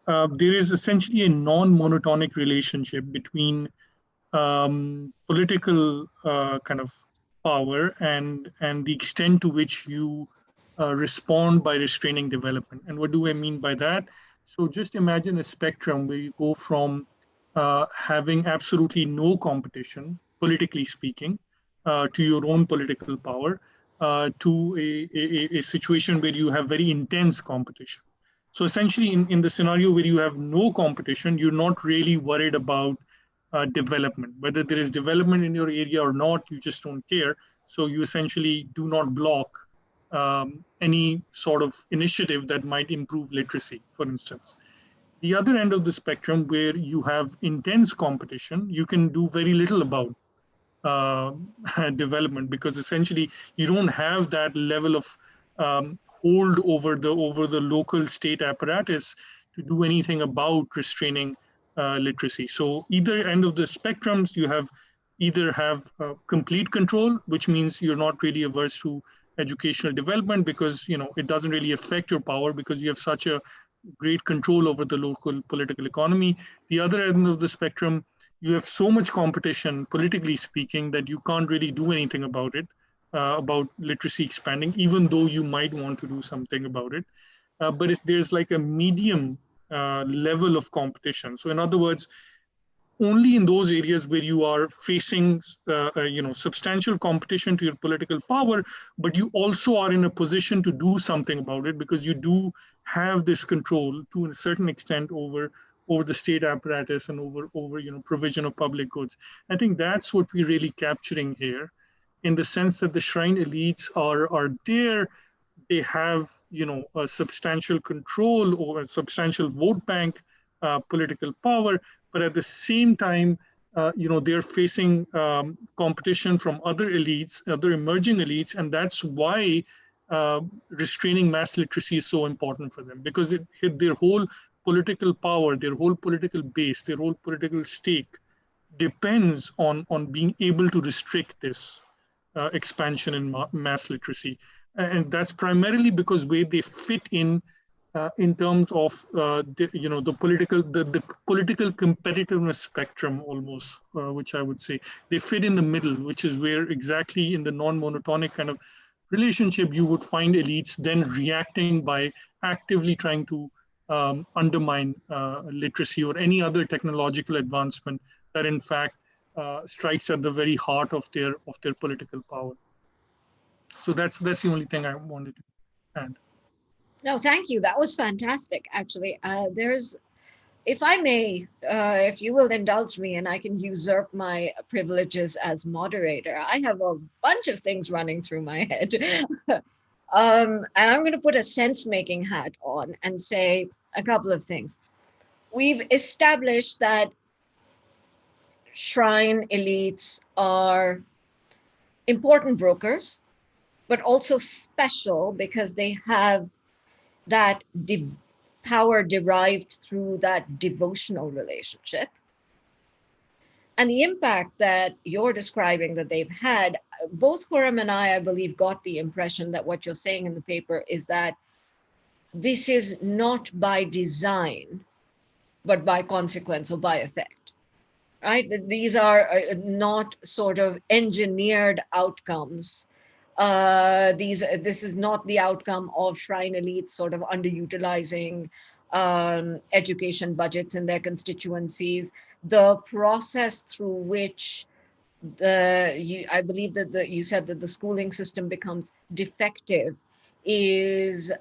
There is essentially a non-monotonic relationship between political kind of power and the extent to which you respond by restraining development. And what do I mean by that? So just imagine a spectrum where you go from having absolutely no competition, politically speaking, to your own political power, to a situation where you have very intense competition. So essentially, in the scenario where you have no competition, you're not really worried about development. Whether there is development in your area or not, you just don't care. So you essentially do not block any sort of initiative that might improve literacy, for instance. The other end of the spectrum, where you have intense competition, you can do very little about development, because essentially you don't have that level of hold over the local state apparatus to do anything about restraining literacy. So either end of the spectrums, you have either have complete control, which means you're not really averse to educational development because it doesn't really affect your power because you have such a great control over the local political economy. The other end of the spectrum, you have so much competition, politically speaking, that you can't really do anything about it, about literacy expanding, even though you might want to do something about it. But if there's like a medium level of competition, so in other words, only in those areas where you are facing substantial competition to your political power, but you also are in a position to do something about it because you do have this control to a certain extent over the state apparatus and over provision of public goods. I think that's what we're really capturing here, in the sense that the shrine elites are there. They have a substantial control over a substantial vote bank, political power, but at the same time, they're facing competition from other elites, other emerging elites, and that's why restraining mass literacy is so important for them, because their whole political power, their whole political base, their whole political stake depends on being able to restrict this expansion in mass literacy. And that's primarily because where they fit in terms of the political competitiveness spectrum, almost, which I would say they fit in the middle, which is where exactly in the non-monotonic kind of relationship you would find elites then reacting by actively trying to undermine literacy or any other technological advancement that in fact strikes at the very heart of their political power. So that's the only thing I wanted to add. No, thank you. That was fantastic, actually. There's if I may, if you will indulge me and I can usurp my privileges as moderator, I have a bunch of things running through my head. And I'm going to put a sense-making hat on and say a couple of things. We've established that shrine elites are important brokers, but also special because they have that power derived through that devotional relationship. And the impact that you're describing that they've had, both Khurram and I believe, got the impression that what you're saying in the paper is that this is not by design, but by consequence or by effect, right? That these are not sort of engineered outcomes. This is not the outcome of shrine elites sort of underutilizing education budgets in their constituencies. The process through which I believe that you said that the schooling system becomes defective is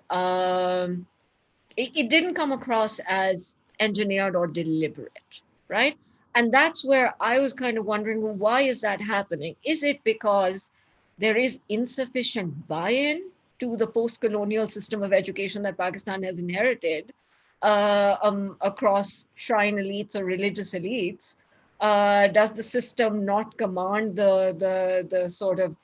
it didn't come across as engineered or deliberate, right? And that's where I was kind of wondering, well, why is that happening? Is it because there is insufficient buy-in to the post-colonial system of education that Pakistan has inherited across shrine elites or religious elites? Does the system not command the sort of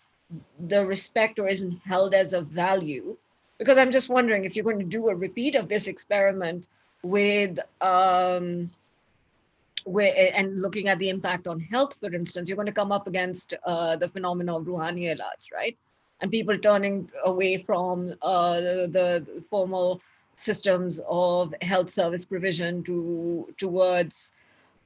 the respect or isn't held as a value? Because I'm just wondering if you're going to do a repeat of this experiment with and looking at the impact on health, for instance, you're going to come up against the phenomenon of Ruhani Ilaj, right? And people turning away from the formal systems of health service provision towards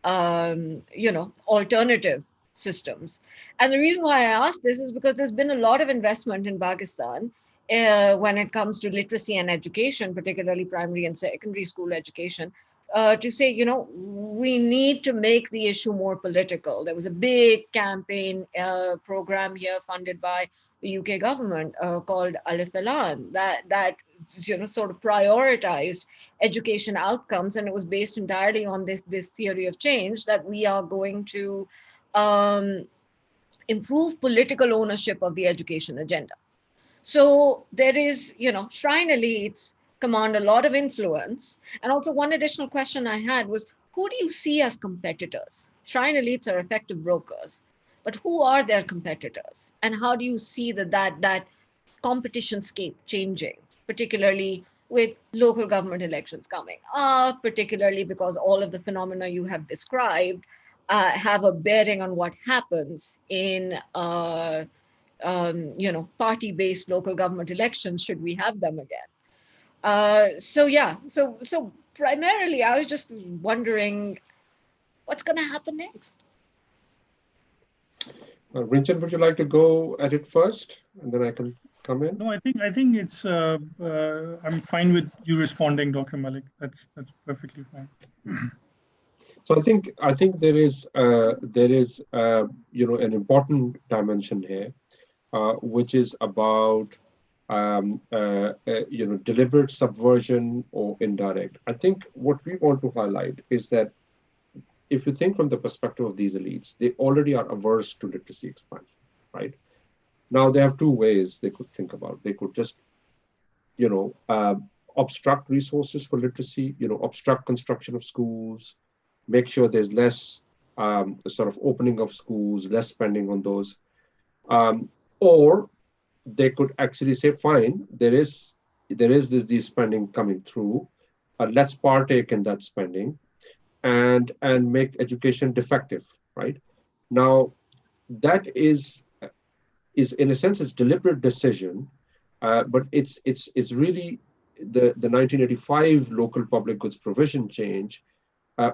alternative systems. And the reason why I ask this is because there's been a lot of investment in Pakistan when it comes to literacy and education, particularly primary and secondary school education, to say, we need to make the issue more political. There was a big campaign program here funded by the UK government called Alif Elan that sort of prioritized education outcomes, and it was based entirely on this theory of change that we are going to improve political ownership of the education agenda. So there is, shrine elites command a lot of influence. And also one additional question I had was, who do you see as competitors? Shrine elites are effective brokers, but who are their competitors? And how do you see that competition scape changing, particularly with local government elections coming up, particularly because all of the phenomena you have described have a bearing on what happens in party-based local government elections, should we have them again. So primarily, I was just wondering what's going to happen next. Rinchen, would you like to go at it first, and then I can come in? No, I think it's. I'm fine with you responding, Dr. Malik. That's perfectly fine. So I think there is an important dimension here, which is about deliberate subversion or indirect. I think what we want to highlight is that if you think from the perspective of these elites, they already are averse to literacy expansion, right? Now they have two ways they could think about. They could just, obstruct resources for literacy, obstruct construction of schools, make sure there's less sort of opening of schools, less spending on those. Or they could actually say, fine, there is this spending coming through. Let's partake in that spending and make education defective, right? Now, that is in a sense, it's deliberate decision, but it's really the 1985 local public goods provision change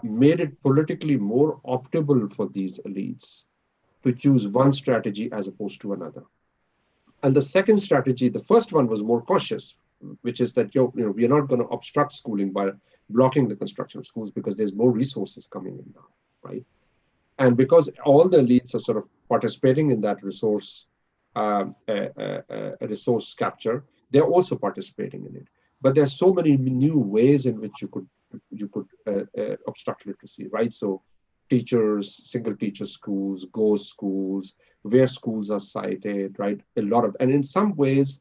made it politically more optimal for these elites to choose one strategy as opposed to another. And the second strategy, the first one was more cautious, which is that we are not going to obstruct schooling by blocking the construction of schools because there's more resources coming in now, right? And because all the elites are sort of participating in that resource capture, they're also participating in it. But there's so many new ways in which you could obstruct literacy, right? So teachers, single teacher schools, ghost schools, where schools are cited, right? A lot of, and in some ways,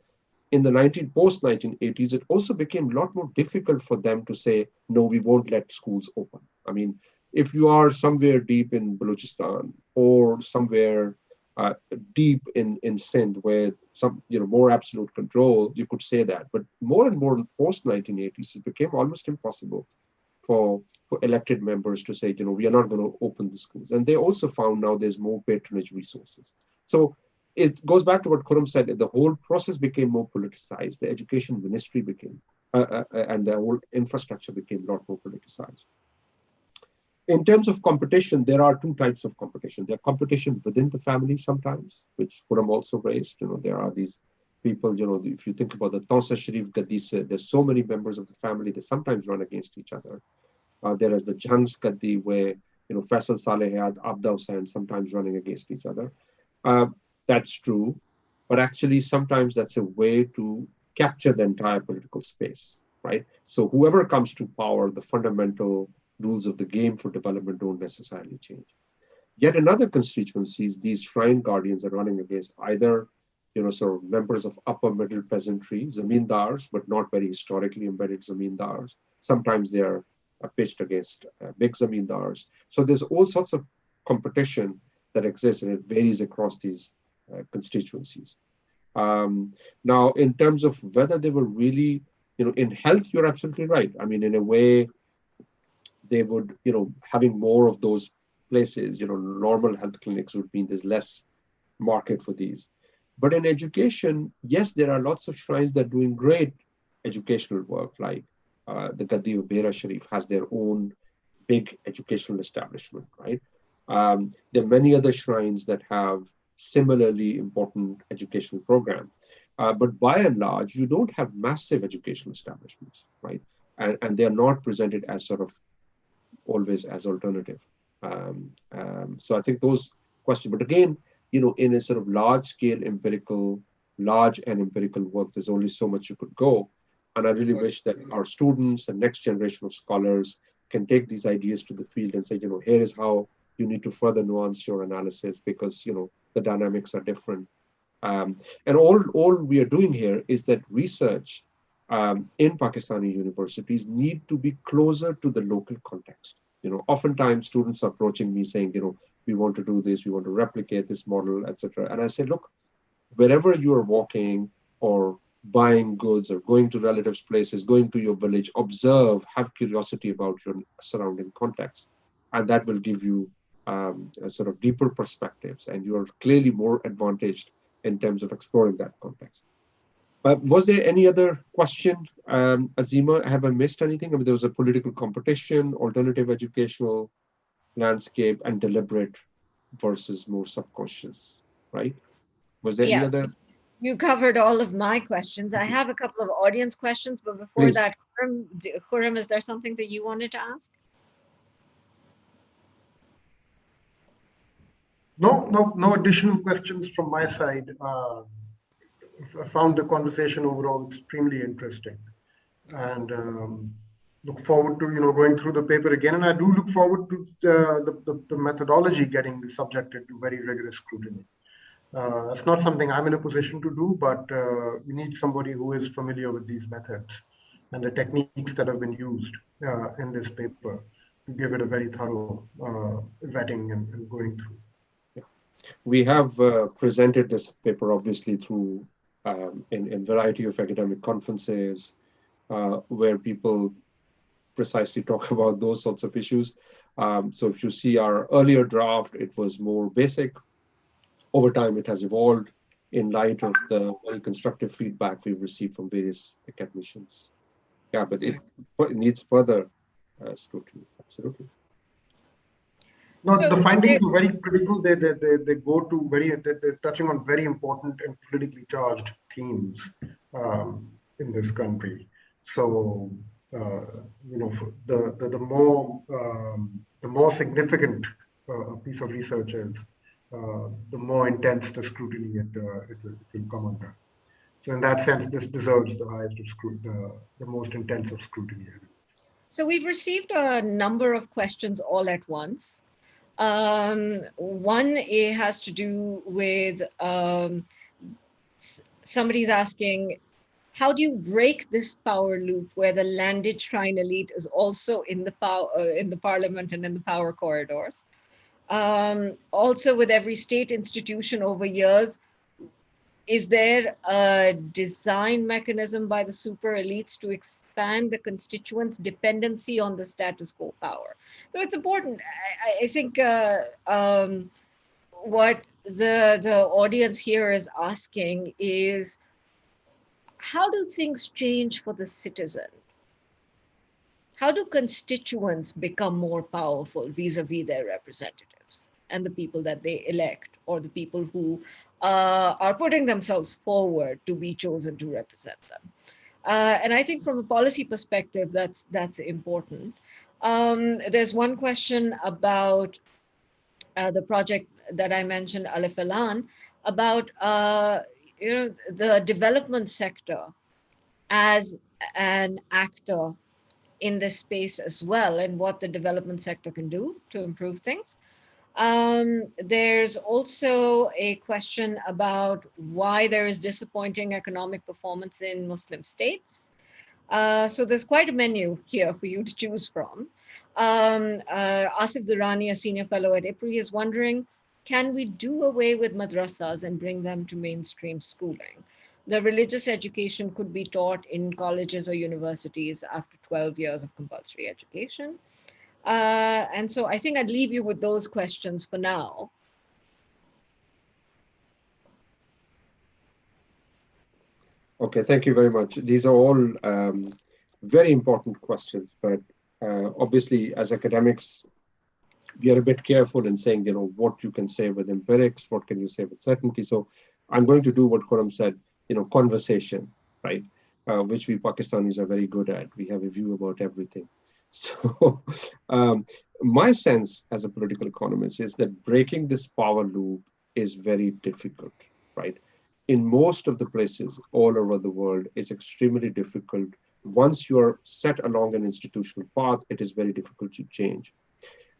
in the post-1980s, it also became a lot more difficult for them to say, no, we won't let schools open. I mean, if you are somewhere deep in Balochistan or somewhere deep in Sindh where some, more absolute control, you could say that. But more and more post-1980s, it became almost impossible for elected members to say, we are not going to open the schools. And they also found now there's more patronage resources. So it goes back to what Khurram said, the whole process became more politicized. The education ministry became, and the whole infrastructure became a lot more politicized. In terms of competition, there are two types of competition. There are competition within the family sometimes, which Khurram also raised. There are these people, if you think about the Tausa Sharif Gaddi, there's so many members of the family that sometimes run against each other. There is the Jhangs Gaddi where, Faisal Saleh, Abda Husain sometimes running against each other. That's true, but actually sometimes that's a way to capture the entire political space, right? So whoever comes to power, the fundamental rules of the game for development don't necessarily change. Yet in other constituencies, these shrine guardians are running against either, sort of members of upper middle peasantry, zamindars, but not very historically embedded zamindars. Sometimes they are pitched against big zamindars. So there's all sorts of competition that exists, and it varies across these constituencies. Now, in terms of whether they were really, in health, you're absolutely right. I mean, in a way, they would, having more of those places, normal health clinics would mean there's less market for these. But in education, yes, there are lots of shrines that are doing great educational work, like the Gaddi of Bera Sharif has their own big educational establishment, right? There are many other shrines that have similarly important educational program. But by and large, you don't have massive educational establishments, right? And they're not presented as sort of always as alternative. So I think those questions, but again, in a sort of large and empirical work, there's only so much you could go. And I really wish that our students and next generation of scholars can take these ideas to the field and say, here is how you need to further nuance your analysis because, the dynamics are different. And all we are doing here is that research in Pakistani universities need to be closer to the local context. Oftentimes students are approaching me saying, we want to do this, we want to replicate this model, etc. And I say, look, wherever you are walking or buying goods or going to relatives' places, going to your village, observe, have curiosity about your surrounding context. And that will give you a sort of deeper perspectives, and you are clearly more advantaged in terms of exploring that context. Was there any other question, Azeema? Have I missed anything? I mean, there was a political competition, alternative educational landscape, and deliberate versus more subconscious, right? Was there any other? You covered all of my questions. I have a couple of audience questions, but before that, Khurram, is there something that you wanted to ask? No additional questions from my side. I found the conversation overall extremely interesting, and look forward to going through the paper again. And I do look forward to the methodology getting subjected to very rigorous scrutiny. It's not something I'm in a position to do, but we need somebody who is familiar with these methods and the techniques that have been used in this paper to give it a very thorough vetting and going through. We have presented this paper obviously through in variety of academic conferences where people precisely talk about those sorts of issues. So if you see our earlier draft, it was more basic. Over time, it has evolved in light of the very constructive feedback we've received from various academicians. Yeah, but it needs further scrutiny, absolutely. No, the findings are very critical. They go to they're touching on very important and politically charged themes in this country. So the more significant a piece of research is, the more intense the scrutiny it will come under. So in that sense, this deserves the highest of the most intense of scrutiny. So we've received a number of questions all at once. One has to do with somebody's asking, how do you break this power loop where the landed shrine elite is also in the in the parliament and in the power corridors? Also, with every state institution over years, is there a design mechanism by the super elites to expand the constituents' dependency on the status quo power? So it's important. I think what the audience here is asking is, how do things change for the citizen? How do constituents become more powerful vis-a-vis their representatives and the people that they elect, or the people who are putting themselves forward to be chosen to represent them? And I think from a policy perspective, that's important. There's one question about the project that I mentioned, Alif Elan, about the development sector as an actor in this space as well, and what the development sector can do to improve things. There's also a question about why there is disappointing economic performance in Muslim states. So there's quite a menu here for you to choose from. Asif Durrani, a senior fellow at IPRI, is wondering, can we do away with madrasas and bring them to mainstream schooling? The religious education could be taught in colleges or universities after 12 years of compulsory education. And so I think I'd leave you with those questions for now. Okay, thank you very much. These are all very important questions, but obviously as academics, we are a bit careful in saying, what you can say with empirics, what can you say with certainty. So I'm going to do what Khurram said, conversation, right? Which we Pakistanis are very good at. We have a view about everything. So my sense as a political economist is that breaking this power loop is very difficult, right? In most of the places all over the world, it's extremely difficult. Once you're set along an institutional path, it is very difficult to change.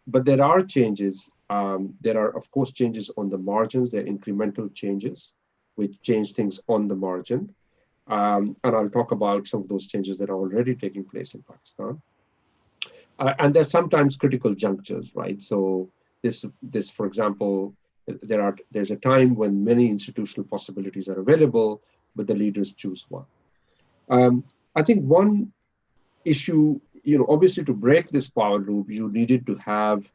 But there are changes. There are, of course, changes on the margins. There are incremental changes which change things on the margin. And I'll talk about some of those changes that are already taking place in Pakistan. And there's sometimes critical junctures, right? So this, for example, there's a time when many institutional possibilities are available, but the leaders choose one. I think one issue, obviously to break this power loop, you needed to have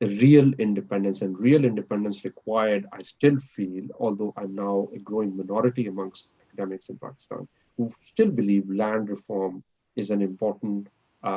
a real independence, and real independence required, I still feel, although I'm now a growing minority amongst academics in Pakistan, who still believe land reform is an important,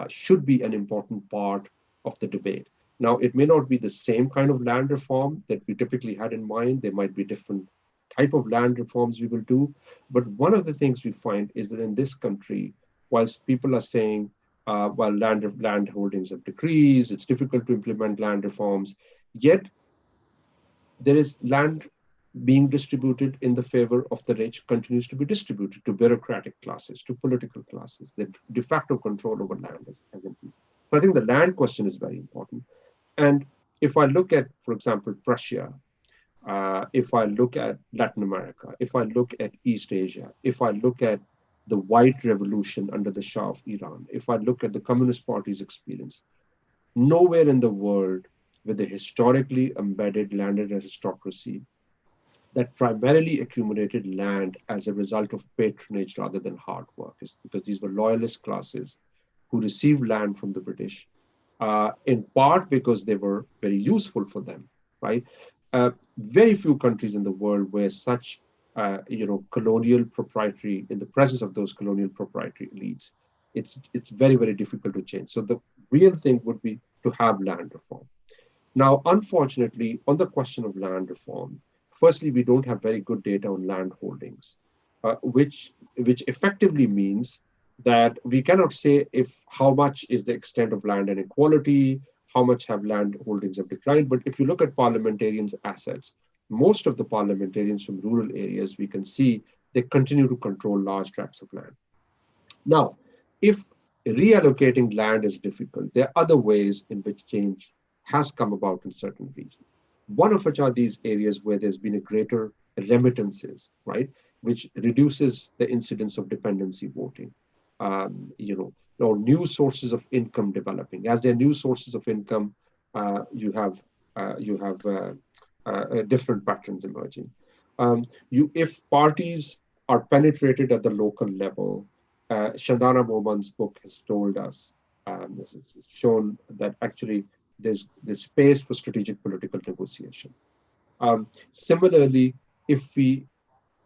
should be an important part of the debate. Now, it may not be the same kind of land reform that we typically had in mind. There might be different type of land reforms we will do. But one of the things we find is that in this country, whilst people are saying, well, land holdings have decreased, it's difficult to implement land reforms, yet there is land being distributed in the favor of the rich, continues to be distributed to bureaucratic classes, to political classes. The de facto control over land has increased. So I think the land question is very important. And if I look at, for example, Prussia, if I look at Latin America, if I look at East Asia, if I look at the white revolution under the Shah of Iran, if I look at the Communist Party's experience, nowhere in the world with a historically embedded landed aristocracy that primarily accumulated land as a result of patronage rather than hard work, because these were loyalist classes who received land from the British, in part because they were very useful for them, right? Very few countries in the world where such colonial proprietary, in the presence of those colonial proprietary elites, it's very, very difficult to change. So the real thing would be to have land reform. Now, unfortunately, on the question of land reform, firstly, we don't have very good data on land holdings, which effectively means that we cannot say how much is the extent of land inequality, how much have land holdings have declined. But if you look at parliamentarians' assets, most of the parliamentarians from rural areas, we can see they continue to control large tracts of land. Now, if reallocating land is difficult. There are other ways in which change has come about in certain regions. One of which are these areas where there's been a greater remittances, right, which reduces the incidence of dependency voting. Or new sources of income developing. As there are new sources of income, you have different patterns emerging. If parties are penetrated at the local level, Shandana Moman's book has told us, this is shown that actually there's space for strategic political negotiation. Similarly, if we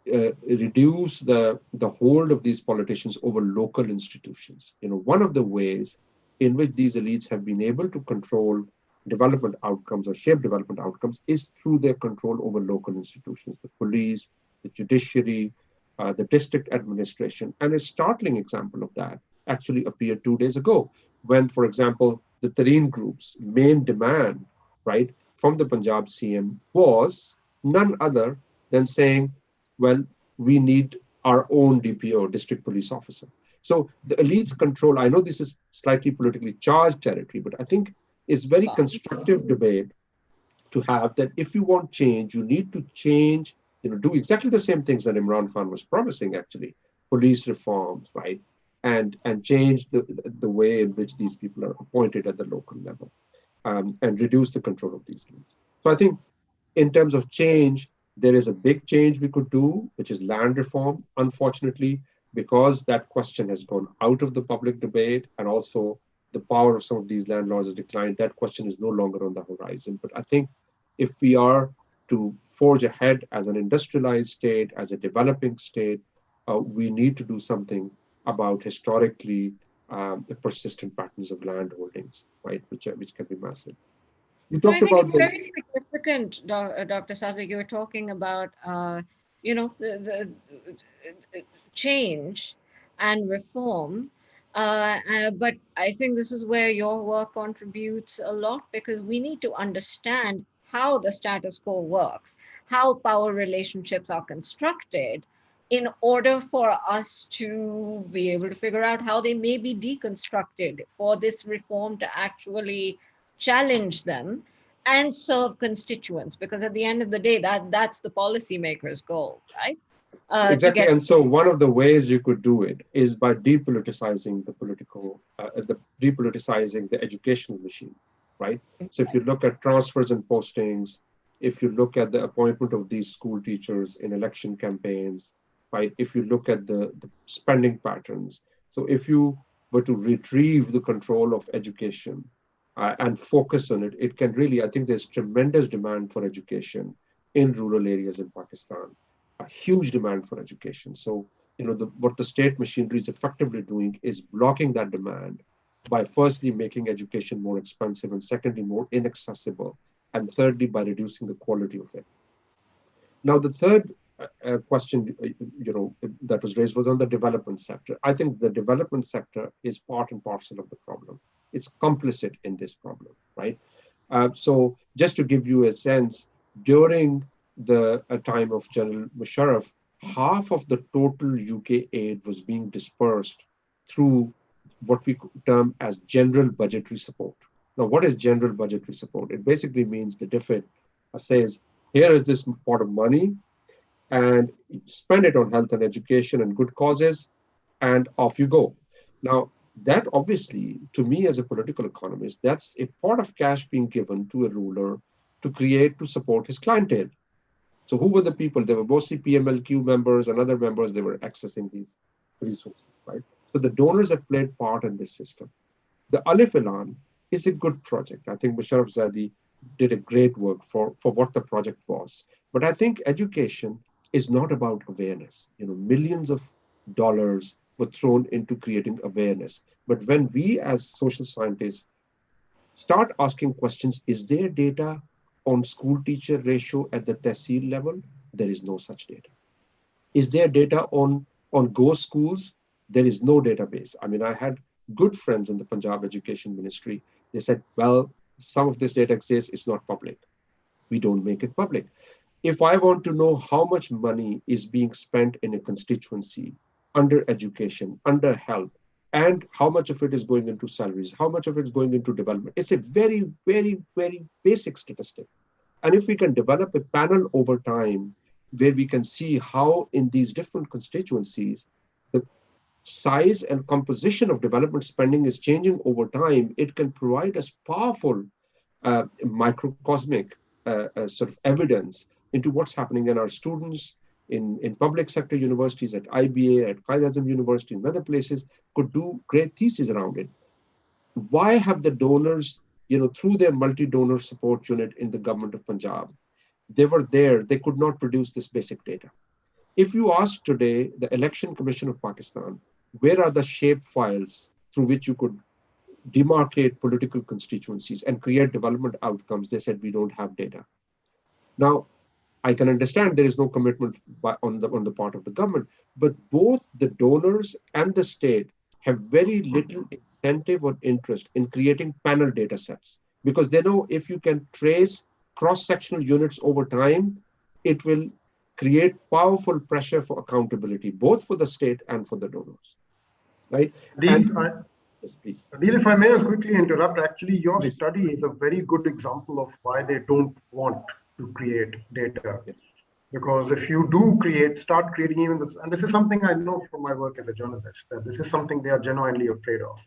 reduce the hold of these politicians over local institutions, one of the ways in which these elites have been able to control development outcomes or shape development outcomes is through their control over local institutions, the police, the judiciary, the district administration. And a startling example of that actually appeared 2 days ago when, for example, the Tareen group's main demand, right, from the Punjab CM was none other than saying, well, we need our own DPO, district police officer. So the elites control, I know this is slightly politically charged territory, but I think it's very constructive debate to have that if you want change, you need to change, do exactly the same things that Imran Khan was promising, actually, police reforms, right? And change the way in which these people are appointed at the local level, and reduce the control of these elites. So I think in terms of change, there is a big change we could do, which is land reform. Unfortunately, because that question has gone out of the public debate and also the power of some of these landlords has declined, that question is no longer on the horizon. But I think if we are to forge ahead as an industrialized state, as a developing state, we need to do something about historically the persistent patterns of land holdings, right, which can be massive. You talked about it's very significant, Dr. Savik. You were talking about, the change and reform. But I think this is where your work contributes a lot, because we need to understand how the status quo works, how power relationships are constructed, in order for us to be able to figure out how they may be deconstructed for this reform to actually challenge them and serve constituents, because at the end of the day, that's the policymaker's goal, right? Exactly. And so one of the ways you could do it is by depoliticizing depoliticizing the educational machine, right? So if you look at transfers and postings, if you look at the appointment of these school teachers in election campaigns, right? If you look at the spending patterns. So if you were to retrieve the control of education and focus on it, it can really, I think there's tremendous demand for education in rural areas in Pakistan. A huge demand for education. So, what the state machinery is effectively doing is blocking that demand by firstly making education more expensive, and secondly, more inaccessible, and thirdly, by reducing the quality of it. Now, the third question, that was raised was on the development sector. I think the development sector is part and parcel of the problem. It's complicit in this problem, right? So just to give you a sense, during the time of General Musharraf, half of the total UK aid was being dispersed through what we term as general budgetary support. Now, what is general budgetary support? It basically means the DFID says, here is this pot of money, and spend it on health and education and good causes, and off you go. Now, that obviously, to me as a political economist, that's a pot of cash being given to a ruler to support his clientele. So who were the people? They were mostly PMLQ members and other members. They were accessing these resources, right? So the donors have played part in this system. The Alif Elan is a good project. I think Musharraf Zadi did a great work for what the project was. But I think education is not about awareness. Millions of dollars were thrown into creating awareness. But when we as social scientists start asking questions, is there data on school teacher ratio at the tehsil level? There is no such data. Is there data on ghost schools? There is no database. I mean, I had good friends in the Punjab Education Ministry. They said, well, some of this data exists, it's not public. We don't make it public. If I want to know how much money is being spent in a constituency under education, under health, and how much of it is going into salaries, how much of it is going into development. It's a very, very, very basic statistic. And if we can develop a panel over time where we can see how in these different constituencies, the size and composition of development spending is changing over time, it can provide us powerful microcosmic sort of evidence into what's happening in our students, in public sector universities, at IBA, at Qaid-e-Azam University, and other places, could do great theses around it. Why have the donors, through their multi-donor support unit in the government of Punjab, they were there, they could not produce this basic data. If you ask today the Election Commission of Pakistan, where are the shape files through which you could demarcate political constituencies and create development outcomes, they said, we don't have data. Now, I can understand there is no commitment on the part of the government, but both the donors and the state have very little incentive or interest in creating panel data sets, because they know if you can trace cross-sectional units over time, it will create powerful pressure for accountability, both for the state and for the donors, right? Yes, please. Adeel, if I may quickly interrupt, actually, your study is a very good example of why they don't want to create data. Yes. Because if you do start creating even this, and this is something I know from my work as a journalist, that this is something they are genuinely afraid of.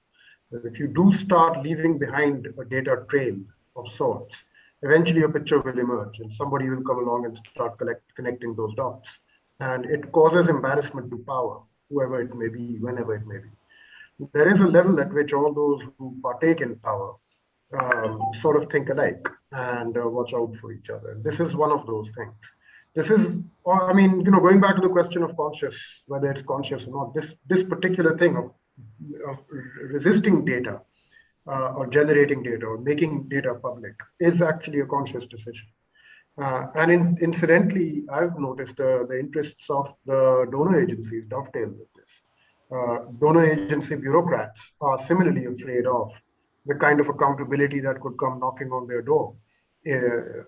That if you do start leaving behind a data trail of sorts, eventually a picture will emerge and somebody will come along and start connecting those dots. And it causes embarrassment to power, whoever it may be, whenever it may be. There is a level at which all those who partake in power sort of think alike and watch out for each other. This is one of those things. This is, I mean, going back to the question of conscious, whether it's conscious or not, this particular thing of resisting data or generating data or making data public is actually a conscious decision. And incidentally, I've noticed the interests of the donor agencies dovetail with this. Donor agency bureaucrats are similarly afraid of the kind of accountability that could come knocking on their door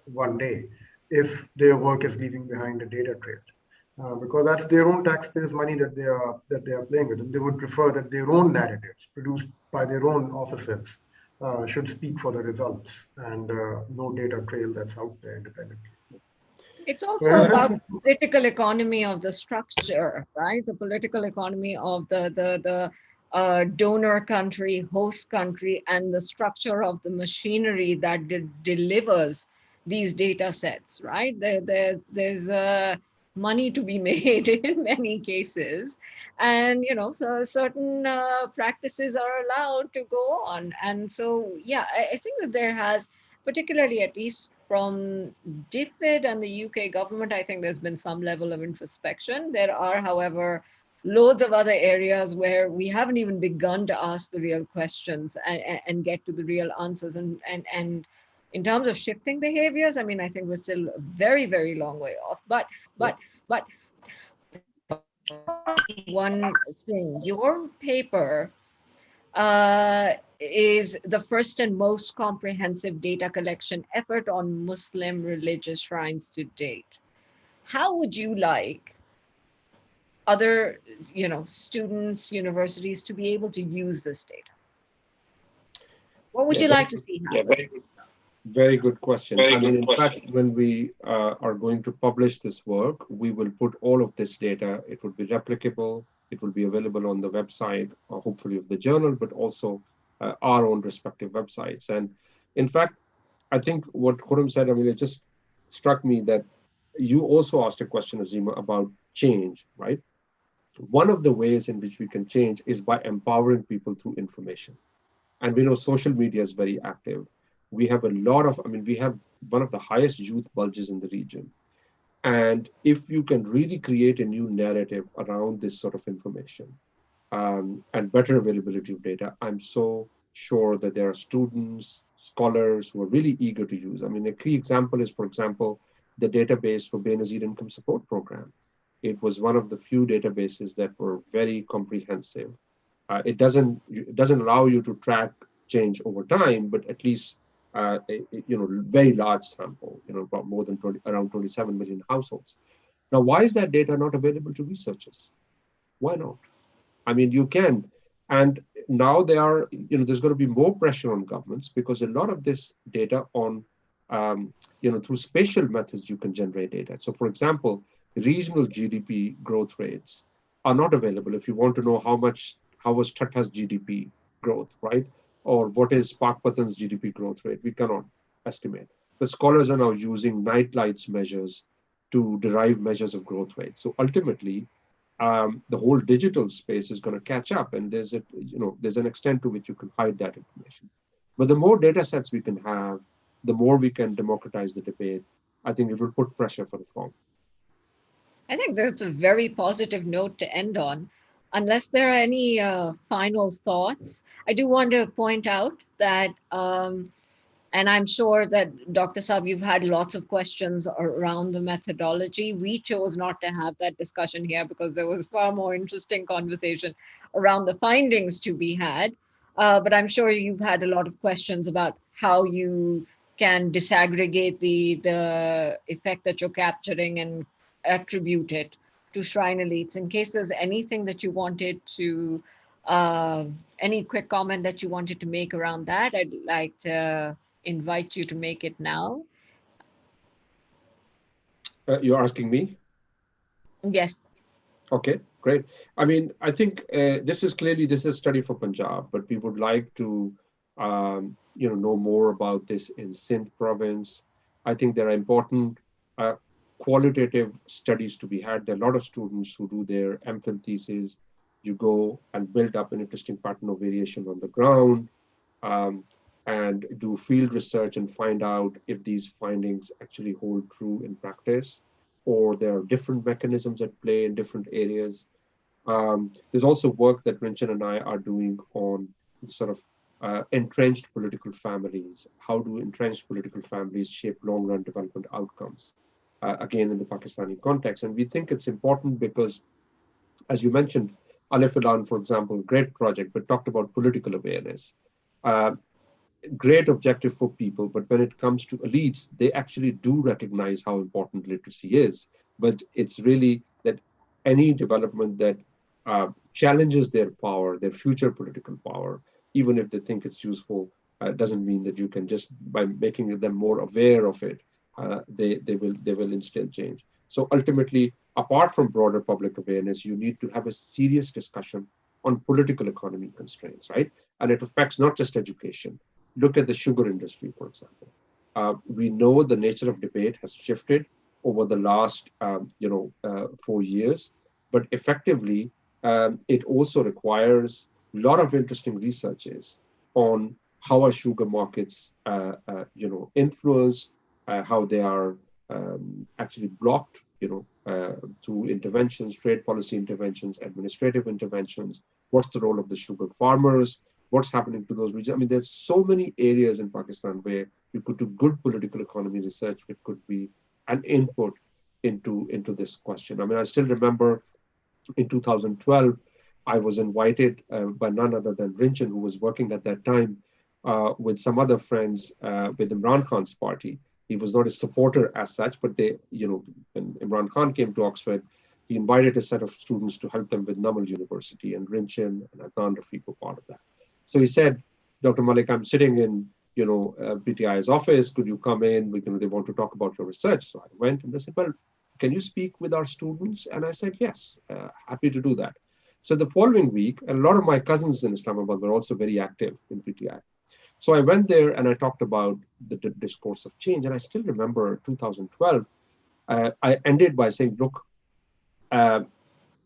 one day if their work is leaving behind a data trail. Because that's their own taxpayers' money that they are playing with, and they would prefer that their own narratives produced by their own officers should speak for the results, and no data trail that's out there independently. It's also about the political economy of the structure, right? The political economy of the donor country, host country, and the structure of the machinery that delivers these data sets, right? There's money to be made in many cases, and so certain practices are allowed to go on. And so, yeah, I think that there has, particularly at least from DFID and the UK government, I think there's been some level of introspection. There are, however, loads of other areas where we haven't even begun to ask the real questions and get to the real answers. And in terms of shifting behaviors, I mean, I think we're still a very, very long way off. But one thing, your paper is the first and most comprehensive data collection effort on Muslim religious shrines to date. How would you like other, students, universities to be able to use this data? What would you like to see happen? Very good question. In fact, when we are going to publish this work, we will put all of this data. It would be replicable. It will be available on the website, hopefully of the journal, but also our own respective websites. And in fact, I think what Khurram said, it just struck me that you also asked a question, Azeema, about change, right? One of the ways in which we can change is by empowering people through information. And we know social media is very active. We have a lot of, we have one of the highest youth bulges in the region. And if you can really create a new narrative around this sort of information and better availability of data, I'm so sure that there are students, scholars who are really eager to use. A key example is, for example, the database for Benazir Income Support Program. It was one of the few databases that were very comprehensive. It doesn't allow you to track change over time, but at least very large sample, about more than around 27 million households. Now, why is that data not available to researchers? Why not? You can, And now there's going to be more pressure on governments because a lot of this data through spatial methods, you can generate data. So for example, regional GDP growth rates are not available if you want to know how was Thatta's GDP growth, right? Or what is Pakpatan's GDP growth rate? We cannot estimate. The scholars are now using night lights measures to derive measures of growth rate. So ultimately, the whole digital space is going to catch up, and there's an extent to which you can hide that information. But the more data sets we can have, the more we can democratize the debate. I think it will put pressure for reform. I think that's a very positive note to end on. Unless there are any final thoughts, I do want to point out that, and I'm sure that Dr. Saab, you've had lots of questions around the methodology. We chose not to have that discussion here because there was far more interesting conversation around the findings to be had. But I'm sure you've had a lot of questions about how you can disaggregate the effect that you're capturing and attribute it to shrine elites. In case there's anything that you wanted to, any quick comment that you wanted to make around that, I'd like to invite you to make it now. You're asking me? Yes. Okay, great. I mean, I think this is a study for Punjab, but we would like to know more about this in Sindh province. I think there are important qualitative studies to be had. There are a lot of students who do their MPhil thesis. You go and build up an interesting pattern of variation on the ground, and do field research and find out if these findings actually hold true in practice, or there are different mechanisms at play in different areas. There's also work that Rinchan and I are doing on sort of entrenched political families. How do entrenched political families shape long-run development outcomes? Again, in the Pakistani context. And we think it's important because, as you mentioned, Alif Ilan, for example, great project, but talked about political awareness. Great objective for people, but when it comes to elites, they actually do recognize how important literacy is. But it's really that any development that challenges their power, their future political power, even if they think it's useful, doesn't mean that you can just, by making them more aware of it, they will instill change. So ultimately, apart from broader public awareness, you need to have a serious discussion on political economy constraints, right? And it affects not just education. Look at the sugar industry, for example. We know the nature of debate has shifted over the last 4 years, but effectively, it also requires a lot of interesting researches on how our sugar markets influence, how they are actually blocked, through interventions, trade policy interventions, administrative interventions. What's the role of the sugar farmers? What's happening to those regions? I mean, there's so many areas in Pakistan where you could do good political economy research, which could be an input into this question. I mean, I still remember in 2012, I was invited by none other than Rinchan, who was working at that time with some other friends with Imran Khan's party. He was not a supporter as such, but when Imran Khan came to Oxford, he invited a set of students to help them with Namal University, and Rinchan and Adnan Rafiq were part of that. So he said, Dr. Malik, I'm sitting in, PTI's office. Could you come in? They want to talk about your research. So I went, and they said, well, can you speak with our students? And I said, yes, happy to do that. So the following week, and a lot of my cousins in Islamabad were also very active in PTI. So I went there and I talked about the discourse of change. And I still remember 2012, I ended by saying, look,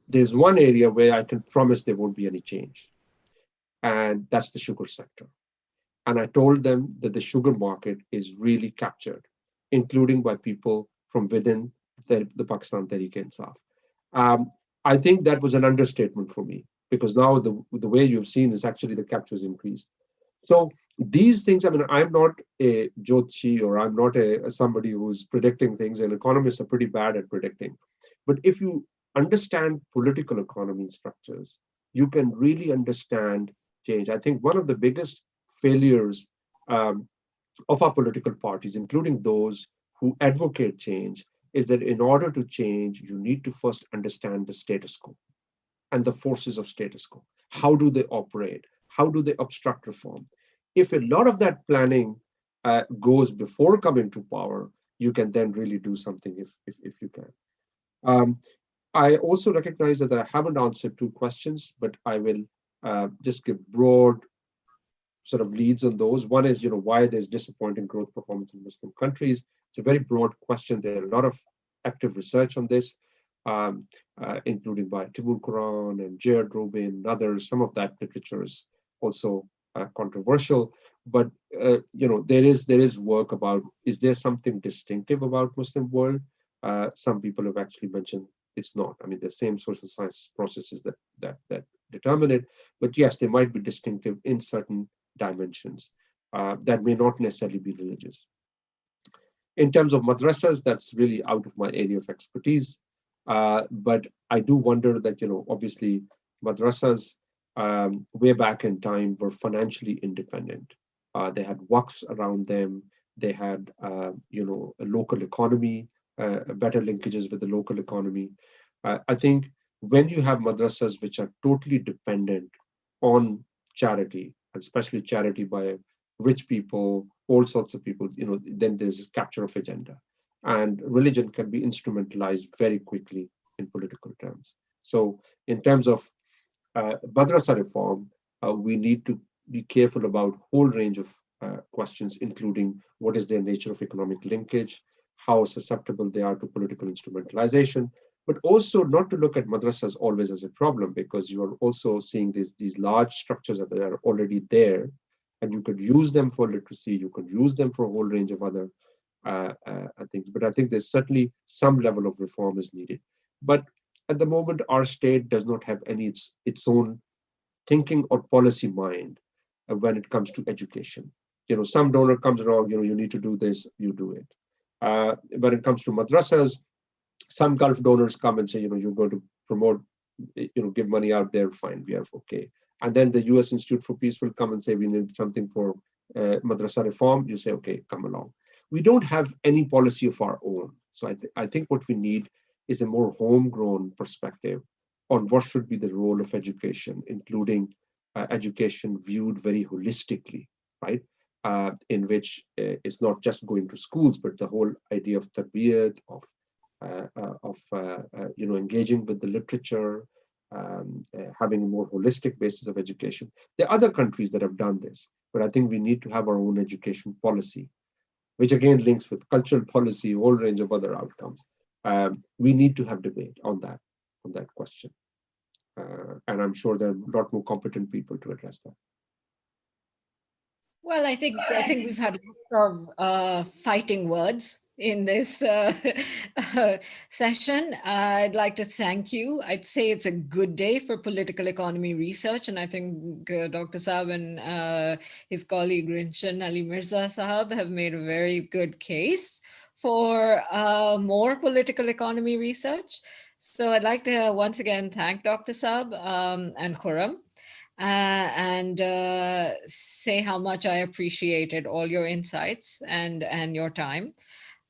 there's one area where I can promise there won't be any change. And that's the sugar sector. And I told them that the sugar market is really captured, including by people from within the Pakistan Tehreek-e-Insaf. I think that was an understatement for me, because now the way you've seen is actually the capture is increased. So these things, I mean, I'm not a Jyotshi, or I'm not somebody who's predicting things, and economists are pretty bad at predicting. But if you understand political economy structures, you can really understand change. I think one of the biggest failures of our political parties, including those who advocate change, is that in order to change, you need to first understand the status quo and the forces of status quo. How do they operate? How do they obstruct reform? If a lot of that planning goes before coming to power, you can then really do something if you can. I also recognize that I haven't answered 2 questions, but I will just give broad sort of leads on those. One is, why there's disappointing growth performance in Muslim countries. It's a very broad question. There are a lot of active research on this, including by Timur Quran and Jared Rubin and others. Some of that literature is also controversial, but there is work about, is there something distinctive about Muslim world? Some people have actually mentioned it's not. I mean, the same social science processes that determine it, but yes, they might be distinctive in certain dimensions that may not necessarily be religious. In terms of madrasas, that's really out of my area of expertise. But I do wonder that, obviously madrasas way back in time were financially independent. They had waqfs around them. They had, a local economy, better linkages with the local economy. I think when you have madrasas which are totally dependent on charity, especially charity by rich people, all sorts of people, then there's a capture of agenda. And religion can be instrumentalized very quickly in political terms. So in terms of madrasa reform, we need to be careful about a whole range of questions, including what is their nature of economic linkage, how susceptible they are to political instrumentalization, but also not to look at madrasas always as a problem, because you are also seeing these large structures that are already there, and you could use them for literacy, you could use them for a whole range of other things. But I think there's certainly some level of reform is needed. But at the moment, our state does not have any its own thinking or policy mind when it comes to education. Some donor comes along, you need to do this, you do it. When it comes to madrasas, some Gulf donors come and say, you're going to promote, give money out there, fine, we are okay. And then the US Institute for Peace will come and say, we need something for madrasa reform. You say, okay, come along. We don't have any policy of our own. So I think what we need is a more homegrown perspective on what should be the role of education, including education viewed very holistically, right? In which it's not just going to schools, but the whole idea of tarbiyat, of engaging with the literature, having a more holistic basis of education. There are other countries that have done this, but I think we need to have our own education policy, which again links with cultural policy, a whole range of other outcomes. We need to have debate on that question. And I'm sure there are a lot more competent people to address that. Well, I think we've had lots of fighting words in this session. I'd like to thank you. I'd say it's a good day for political economy research, and I think Dr. Saab and his colleague Rinshan Ali Mirza Sahab have made a very good case for more political economy research. So I'd like to once again thank Dr. Saab and Khurram. And say how much I appreciated all your insights and your time.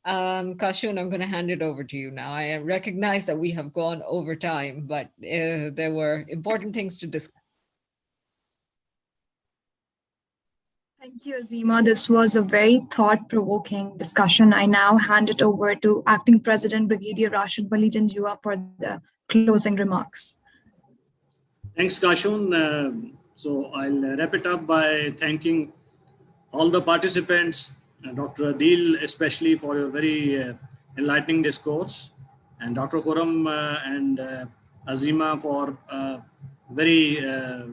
Kashun, I'm going to hand it over to you now. I recognize that we have gone over time, but there were important things to discuss. Thank you, Azeema. This was a very thought-provoking discussion. I now hand it over to Acting President Brigadier Rashid Wali Janjua for the closing remarks. Thanks, Kashun. So I'll wrap it up by thanking all the participants, Dr. Adeel especially for a very enlightening discourse, and Dr. Khurram and Azeema for very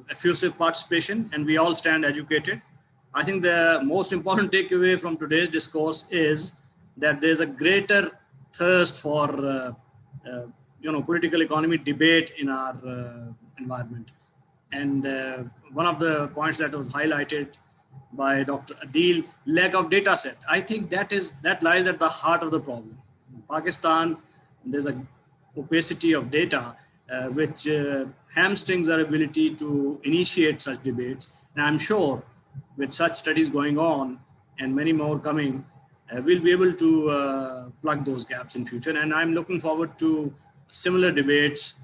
effusive participation, and we all stand educated. I think the most important takeaway from today's discourse is that there's a greater thirst for political economy debate in our environment. And one of the points that was highlighted by Dr. Adeel, lack of data set. I think that lies at the heart of the problem. In Pakistan, there's a opacity of data which hamstrings our ability to initiate such debates. And I'm sure with such studies going on and many more coming, we'll be able to plug those gaps in future. And I'm looking forward to similar debates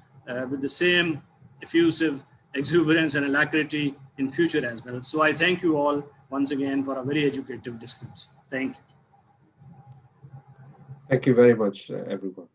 with the same effusive exuberance and alacrity in future as well. So I thank you all once again for a very educative discourse. Thank you. Thank you very much, everyone.